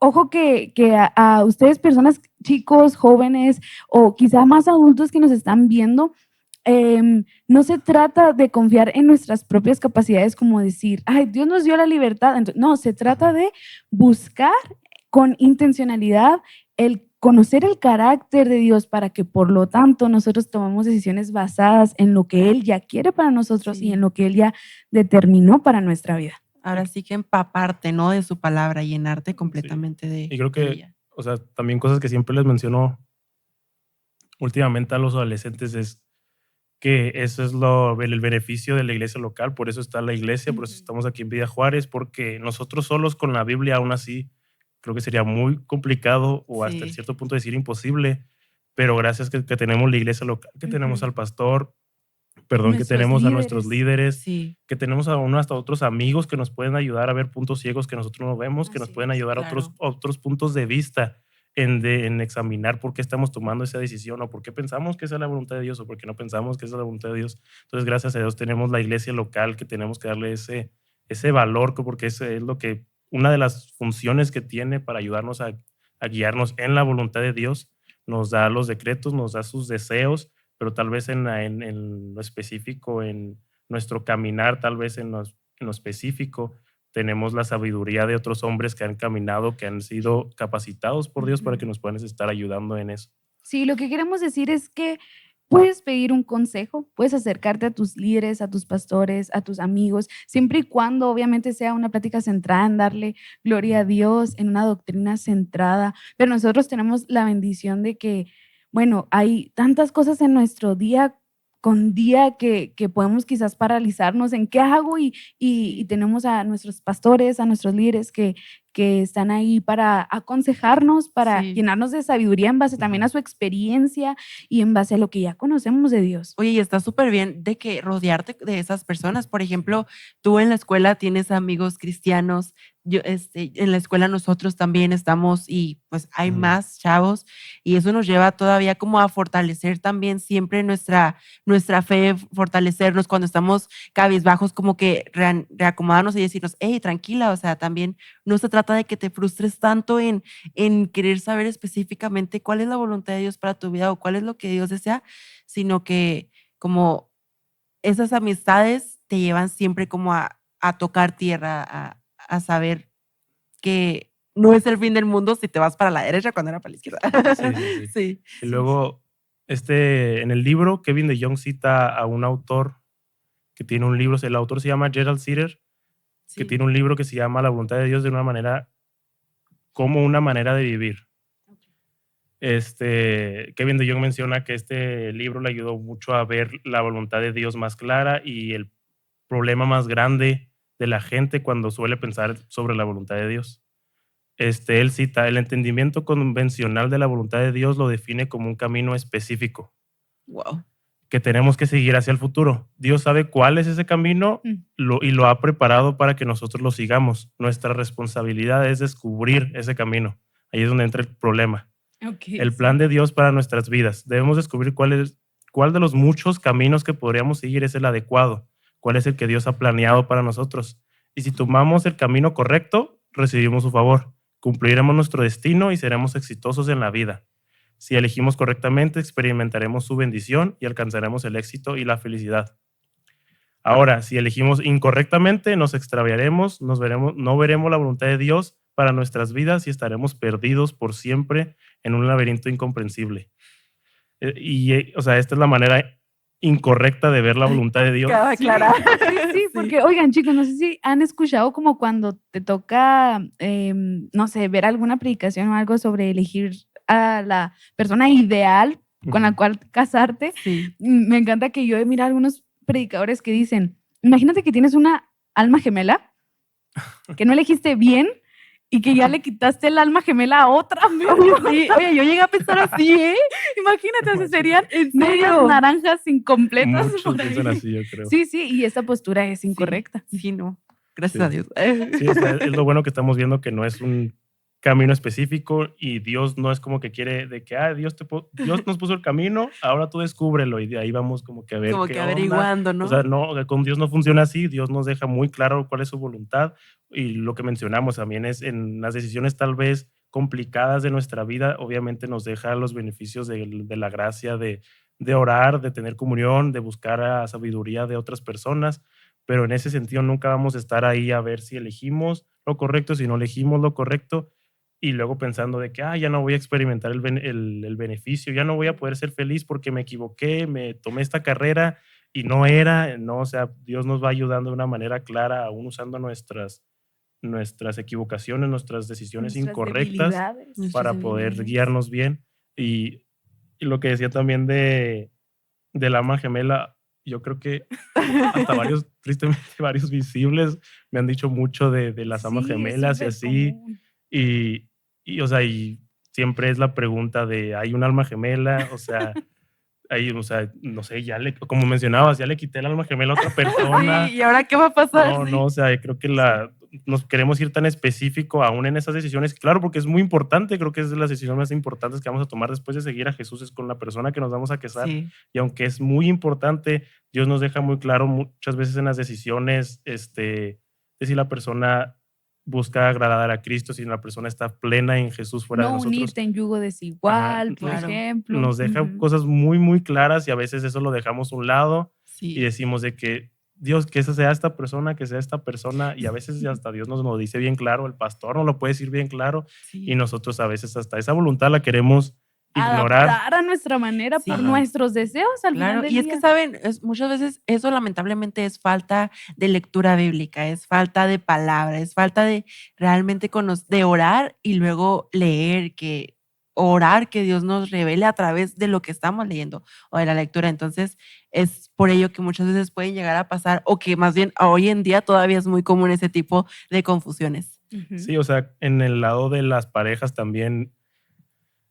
Ojo que a ustedes, personas, chicos, jóvenes o quizá más adultos que nos están viendo, no se trata de confiar en nuestras propias capacidades como decir, ay, Dios nos dio la libertad. Entonces, no, se trata de buscar con intencionalidad el conocer el carácter de Dios para que por lo tanto nosotros tomemos decisiones basadas en lo que Él ya quiere para nosotros y Sí. en lo que Él ya determinó para nuestra vida. Ahora sí que empaparte, ¿no? De su palabra, llenarte completamente de Y creo que, ella. o sea, también cosas que siempre les menciono últimamente a los adolescentes es que eso es el beneficio de la iglesia local, por eso está la iglesia, por eso Ujú. estamos aquí en Villa Juárez, porque nosotros solos con la Biblia aún así creo que sería muy complicado o hasta Sí. cierto punto decir imposible, pero gracias que tenemos la iglesia local, que tenemos Ujú. al pastor, perdón, que Nuestros tenemos a nuestros líderes. líderes, Sí. que tenemos hasta otros amigos que nos pueden ayudar a ver puntos ciegos que nosotros no vemos, que nos Así pueden es, ayudar a claro. otros puntos de vista en examinar por qué estamos tomando esa decisión o por qué pensamos que esa es la voluntad de Dios o por qué no pensamos que esa es la voluntad de Dios. Entonces, gracias a Dios tenemos la iglesia local que tenemos que darle ese valor, porque ese es una de las funciones que tiene para ayudarnos a guiarnos en la voluntad de Dios. Nos da los decretos, nos da sus deseos, pero tal vez en lo específico, en nuestro caminar, tal vez en lo específico, tenemos la sabiduría de otros hombres que han caminado, que han sido capacitados por Dios para Ujú. que nos puedan estar ayudando en eso. Sí, lo que queremos decir es que puedes pedir un consejo, puedes acercarte a tus líderes, a tus pastores, a tus amigos, siempre y cuando obviamente sea una plática centrada en darle gloria a Dios, en una doctrina centrada. Pero nosotros tenemos la bendición de que, bueno, hay tantas cosas en nuestro día con día que podemos quizás paralizarnos en qué hago y tenemos a nuestros pastores, a nuestros líderes que están ahí para aconsejarnos, para Sí. llenarnos de sabiduría en base también a su experiencia y en base a lo que ya conocemos de Dios. Oye, y está súper bien de que rodearte de esas personas. Por ejemplo, tú en la escuela tienes amigos cristianos. Yo, en la escuela nosotros también estamos y pues hay Ujú. más chavos y eso nos lleva todavía como a fortalecer también siempre nuestra fe, fortalecernos cuando estamos cabizbajos, como que reacomodarnos y decirnos, hey, tranquila, o sea, también no se trata de que te frustres tanto en querer saber específicamente cuál es la voluntad de Dios para tu vida o cuál es lo que Dios desea, sino que como esas amistades te llevan siempre como a tocar tierra, a saber que no es el fin del mundo si te vas para la derecha cuando era para la izquierda. Sí. Sí. Y luego, en el libro, Kevin de Jong cita a un autor que tiene un libro, el autor se llama Gerald Sitter, que tiene un libro que se llama La voluntad de Dios como una manera de vivir. Kevin de Jong menciona que este libro le ayudó mucho a ver la voluntad de Dios más clara y el problema más grande de la gente cuando suele pensar sobre la voluntad de Dios. Él cita, el entendimiento convencional de la voluntad de Dios lo define como un camino específico. Wow. Que tenemos que seguir hacia el futuro. Dios sabe cuál es ese camino y lo ha preparado para que nosotros lo sigamos. Nuestra responsabilidad es descubrir ese camino. Ahí es donde entra el problema. El plan de Dios para nuestras vidas. Debemos descubrir cuál de los muchos caminos que podríamos seguir es el adecuado, cuál es el que Dios ha planeado para nosotros. Y si tomamos el camino correcto, recibimos su favor, cumpliremos nuestro destino y seremos exitosos en la vida. Si elegimos correctamente, experimentaremos su bendición y alcanzaremos el éxito y la felicidad. Ahora, si elegimos incorrectamente, nos extraviaremos, no veremos la voluntad de Dios para nuestras vidas y estaremos perdidos por siempre en un laberinto incomprensible. Esta es la manera incorrecta de ver la voluntad de Dios. Clara. Sí, porque, oigan, chicos, no sé si han escuchado como cuando te toca, no sé, ver alguna predicación o algo sobre elegir a la persona ideal con la cual casarte. Sí. Me encanta que yo he mirado algunos predicadores que dicen, imagínate que tienes una alma gemela, que no elegiste bien, y que ya le quitaste el alma gemela a otra. Sí. Oye, yo llegué a pensar así, ¿eh? Imagínate, o sea, serían medias naranjas incompletas. Muchos piensan así, yo creo. Sí, y esa postura es incorrecta. Sí, no. Gracias a Dios. Sí, es lo bueno que estamos viendo, que no es un camino específico y Dios no es como que quiere de que Dios nos puso el camino, ahora tú descúbrelo y de ahí vamos como que a ver como qué que onda. averiguando, ¿no? O sea, no, con Dios no funciona así. Dios nos deja muy claro cuál es su voluntad y lo que mencionamos también es en las decisiones tal vez complicadas de nuestra vida, obviamente nos deja los beneficios de la gracia de orar, de tener comunión, de buscar a sabiduría de otras personas, pero en ese sentido nunca vamos a estar ahí a ver si elegimos lo correcto, si no elegimos lo correcto, y luego pensando de que ya no voy a experimentar el beneficio, ya no voy a poder ser feliz porque me equivoqué, me tomé esta carrera y no, o sea, Dios nos va ayudando de una manera clara, aún usando nuestras equivocaciones, nuestras decisiones incorrectas para poder guiarnos bien. Y lo que decía también del alma gemela, yo creo que hasta tristemente varios visibles me han dicho mucho de las almas gemelas y así. Y, o sea, y siempre es la pregunta de, ¿hay un alma gemela? O sea, no sé, como mencionabas, ya le quité el alma gemela a otra persona. Sí, ¿y ahora qué va a pasar? No, o sea, creo que nos queremos ir tan específico aún en esas decisiones. Claro, porque es muy importante, creo que es de las decisiones más importantes que vamos a tomar después de seguir a Jesús, es con la persona que nos vamos a casar. Sí. Y aunque es muy importante, Dios nos deja muy claro muchas veces en las decisiones, de si la persona busca agradar a Cristo, si la persona está plena en Jesús fuera de nosotros. No unirte en yugo desigual, por ejemplo. Nos deja cosas muy, muy claras y a veces eso lo dejamos a un lado y decimos de que Dios, que esa sea esta persona, que sea esta persona, y a veces hasta Dios nos lo dice bien claro, el pastor nos lo puede decir bien claro, y nosotros a veces hasta esa voluntad la queremos ignorar. Adaptar a nuestra manera por nuestros deseos al final del día. Y es que, ¿saben? Muchas veces eso lamentablemente es falta de lectura bíblica, es falta de palabra, es falta de realmente de orar y luego leer, orar que Dios nos revele a través de lo que estamos leyendo o de la lectura. Entonces, es por ello que muchas veces pueden llegar a pasar, o que más bien hoy en día todavía es muy común ese tipo de confusiones. Sí, o sea, en el lado de las parejas también,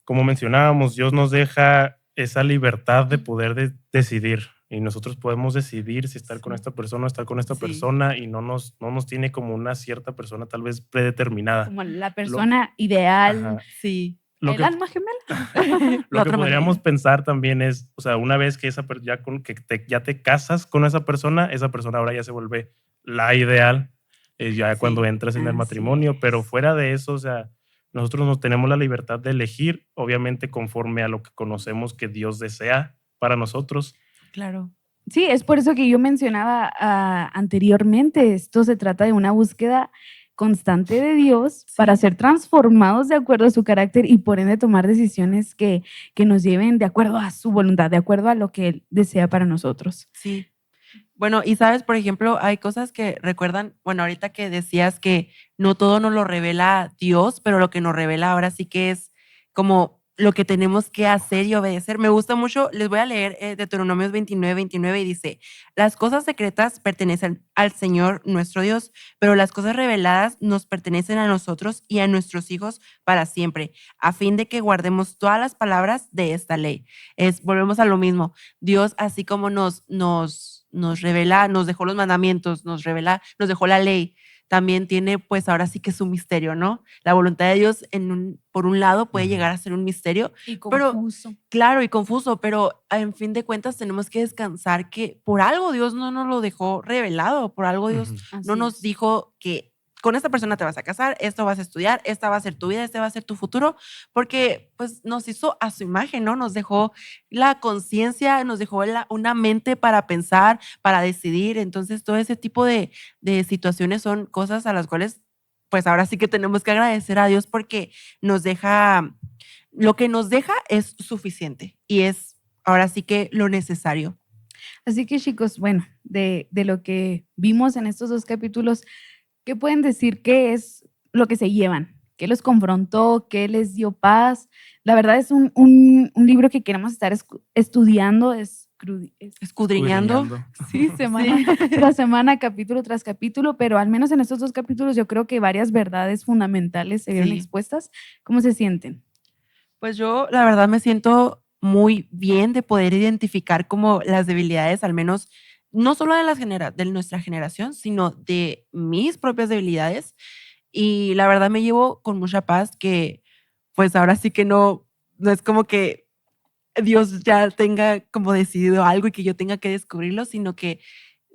como mencionábamos, Dios nos deja esa libertad de poder decidir, y nosotros podemos decidir si estar con esta persona o estar con esta persona, y no nos tiene como una cierta persona tal vez predeterminada. Como la persona ideal. Ajá. Sí. El alma gemela. Lo que podríamos pensar también es, o sea, una vez que ya te casas con esa persona ahora ya se vuelve la ideal, cuando entras en el matrimonio, pero fuera de eso, o sea, nosotros nos tenemos la libertad de elegir, obviamente conforme a lo que conocemos que Dios desea para nosotros. Claro. Sí, es por eso que yo mencionaba anteriormente, esto se trata de una búsqueda constante de Dios para ser transformados de acuerdo a su carácter y por ende tomar decisiones que nos lleven de acuerdo a su voluntad, de acuerdo a lo que Él desea para nosotros. Sí. Bueno, y sabes, por ejemplo, hay cosas que recuerdan, bueno, ahorita que decías que no todo nos lo revela Dios, pero lo que nos revela ahora sí que es como lo que tenemos que hacer y obedecer. Me gusta mucho, les voy a leer Deuteronomios 29:29 y dice, las cosas secretas pertenecen al Señor nuestro Dios, pero las cosas reveladas nos pertenecen a nosotros y a nuestros hijos para siempre, a fin de que guardemos todas las palabras de esta ley. Volvemos a lo mismo. Dios, así como nos revela, nos dejó los mandamientos, nos dejó la ley, también tiene pues ahora sí que su misterio, ¿no? La voluntad de Dios por un lado puede llegar a ser un misterio. Y pero confuso. claro, y confuso, pero en fin de cuentas tenemos que descansar que por algo Dios no nos lo dejó revelado, por algo Dios no nos dijo que con esta persona te vas a casar, esto vas a estudiar, esta va a ser tu vida, este va a ser tu futuro, porque pues nos hizo a su imagen, ¿no? Nos dejó la conciencia, nos dejó una mente para pensar, para decidir. Entonces, todo ese tipo de situaciones son cosas a las cuales, pues ahora sí que tenemos que agradecer a Dios porque nos deja, lo que nos deja es suficiente y es ahora sí que lo necesario. Así que chicos, bueno, de lo que vimos en estos 2 capítulos, ¿qué pueden decir? ¿Qué es lo que se llevan? ¿Qué los confrontó? ¿Qué les dio paz? La verdad es un libro que queremos estar estudiando, Escudriñando. Sí, semana tras semana, capítulo tras capítulo, pero al menos en estos 2 capítulos yo creo que varias verdades fundamentales se vieron expuestas. ¿Cómo se sienten? Pues yo la verdad me siento muy bien de poder identificar como las debilidades, al menos no solo de nuestra generación, sino de mis propias debilidades. Y la verdad me llevo con mucha paz que pues ahora sí que no es como que Dios ya tenga como decidido algo y que yo tenga que descubrirlo, sino que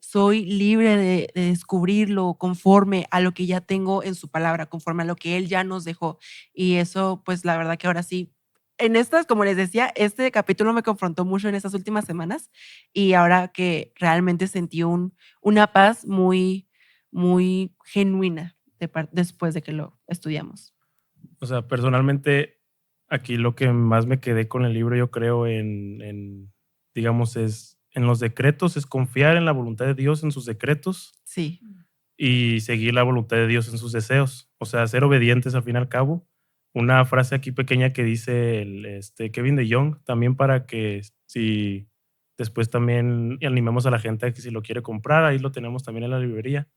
soy libre de descubrirlo conforme a lo que ya tengo en su palabra, conforme a lo que Él ya nos dejó. Y eso, pues la verdad que ahora sí, en estas, como les decía, este capítulo me confrontó mucho en estas últimas semanas y ahora que realmente sentí una paz muy, muy genuina después de que lo estudiamos. O sea, personalmente, aquí lo que más me quedé con el libro, yo creo, digamos, es en los decretos, es confiar en la voluntad de Dios en sus decretos. Sí. Y seguir la voluntad de Dios en sus deseos. O sea, ser obedientes al fin y al cabo. Una frase aquí pequeña que dice Kevin de Jong, también para que si después también animemos a la gente a que si lo quiere comprar, ahí lo tenemos también en la librería.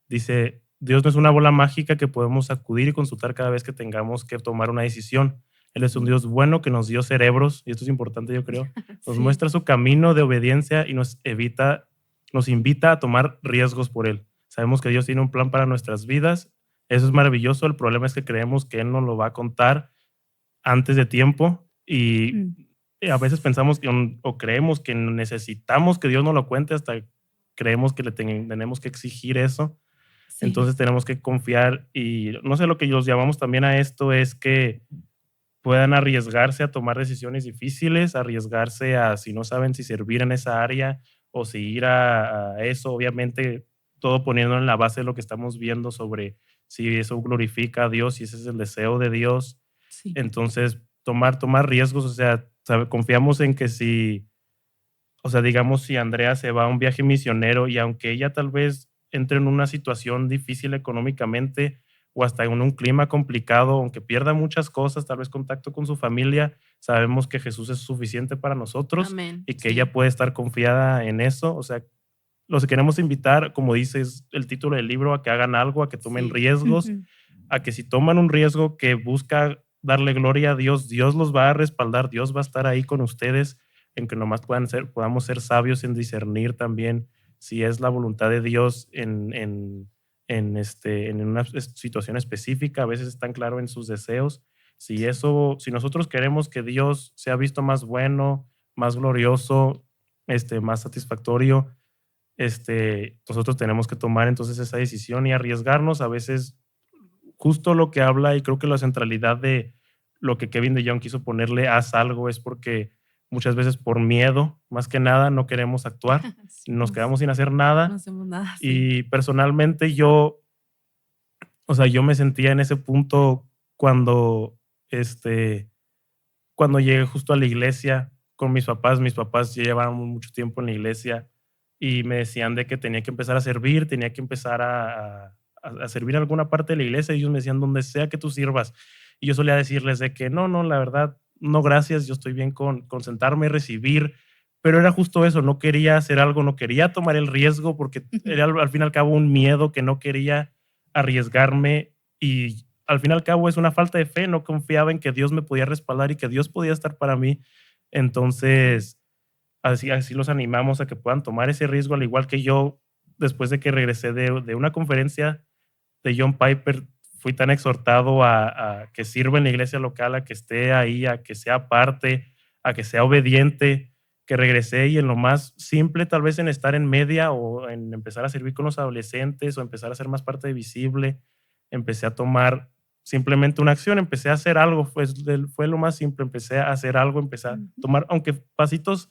Dice, Dios no es una bola mágica que podemos acudir y consultar cada vez que tengamos que tomar una decisión. Él es un Dios bueno que nos dio cerebros, y esto es importante, yo creo. Nos muestra su camino de obediencia y nos invita a tomar riesgos por él. Sabemos que Dios tiene un plan para nuestras vidas. Eso es maravilloso. El problema es que creemos que Él nos lo va a contar antes de tiempo y a veces pensamos o creemos que necesitamos que Dios nos lo cuente, hasta creemos que le tenemos que exigir eso. Sí. Entonces tenemos que confiar y no sé, lo que los llamamos también a esto es que puedan arriesgarse a tomar decisiones difíciles, arriesgarse a si no saben si servir en esa área o si ir a eso, obviamente todo poniendo en la base de lo que estamos viendo sobre si eso glorifica a Dios, si ese es el deseo de Dios. Sí. Entonces, tomar riesgos, o sea, confiamos en que digamos, si Andrea se va a un viaje misionero y aunque ella tal vez entre en una situación difícil económicamente o hasta en un clima complicado, aunque pierda muchas cosas, tal vez contacto con su familia, sabemos que Jesús es suficiente para nosotros. Amén. Y que ella puede estar confiada en eso. O sea, los queremos invitar, como dices el título del libro, a que hagan algo, a que tomen riesgos, a que si toman un riesgo que busca darle gloria a Dios, Dios los va a respaldar, Dios va a estar ahí con ustedes, en que nomás podamos ser sabios en discernir también si es la voluntad de Dios en una situación específica. A veces están claros en sus deseos. Si nosotros queremos que Dios sea visto más bueno, más glorioso, más satisfactorio, nosotros tenemos que tomar entonces esa decisión y arriesgarnos. A veces justo lo que habla, y creo que la centralidad de lo que Kevin de Jong quiso ponerle, haz algo, es porque muchas veces por miedo, más que nada, no queremos actuar, nos quedamos sin hacer nada. No hacemos nada. Y personalmente yo me sentía en ese punto cuando llegué justo a la iglesia con mis papás ya llevaban mucho tiempo en la iglesia y me decían de que tenía que empezar a servir, tenía que empezar a servir en alguna parte de la iglesia, y ellos me decían donde sea que tú sirvas. Y yo solía decirles de que no, la verdad, no gracias, yo estoy bien con sentarme y recibir, pero era justo eso, no quería hacer algo, no quería tomar el riesgo porque era al fin y al cabo un miedo que no quería arriesgarme, y al fin y al cabo es una falta de fe, no confiaba en que Dios me podía respaldar y que Dios podía estar para mí. Entonces, así los animamos a que puedan tomar ese riesgo, al igual que yo, después de que regresé de una conferencia de John Piper, fui tan exhortado a que sirva en la iglesia local, a que esté ahí, a que sea parte, a que sea obediente, que regresé y en lo más simple, tal vez en estar en media o en empezar a servir con los adolescentes o empezar a ser más parte de Visible, empecé a tomar simplemente una acción, empecé a hacer algo, fue lo más simple, empecé a hacer algo, empecé a tomar, aunque pasitos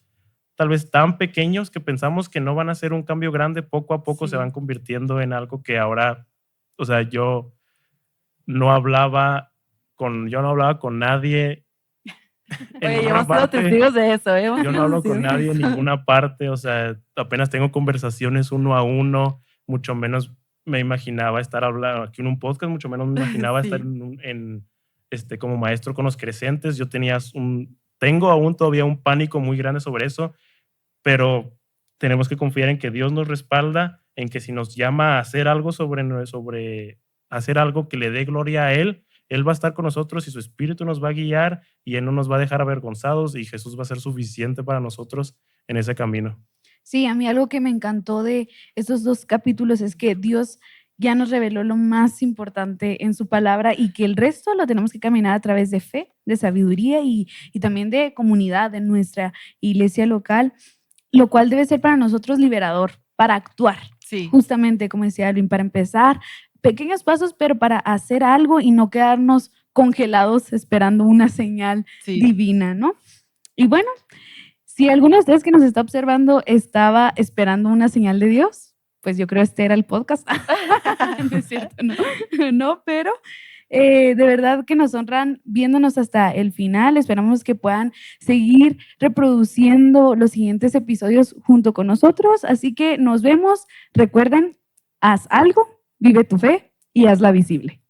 tal vez tan pequeños que pensamos que no van a ser un cambio grande, poco a poco se van convirtiendo en algo que ahora, yo no hablaba con nadie. Oye, hemos sido testigos de eso. Yo no hablo con nadie en ninguna parte, apenas tengo conversaciones uno a uno, mucho menos me imaginaba estar hablando aquí en un podcast, mucho menos me imaginaba estar como maestro con los crecientes. Tengo aún todavía un pánico muy grande sobre eso, pero tenemos que confiar en que Dios nos respalda, en que si nos llama a hacer algo sobre hacer algo que le dé gloria a Él va a estar con nosotros y su Espíritu nos va a guiar y Él no nos va a dejar avergonzados, y Jesús va a ser suficiente para nosotros en ese camino. Sí, a mí algo que me encantó de estos 2 capítulos es que Dios ya nos reveló lo más importante en su palabra y que el resto lo tenemos que caminar a través de fe, de sabiduría y también de comunidad de nuestra iglesia local, lo cual debe ser para nosotros liberador, para actuar. Sí. Justamente, como decía Alvin, para empezar, pequeños pasos, pero para hacer algo y no quedarnos congelados esperando una señal divina, ¿no? Y bueno, si alguno de ustedes que nos está observando estaba esperando una señal de Dios, pues yo creo este era el podcast. No es cierto, no, pero de verdad que nos honran viéndonos hasta el final. Esperamos que puedan seguir reproduciendo los siguientes episodios junto con nosotros. Así que nos vemos. Recuerden, haz algo, vive tu fe y hazla visible.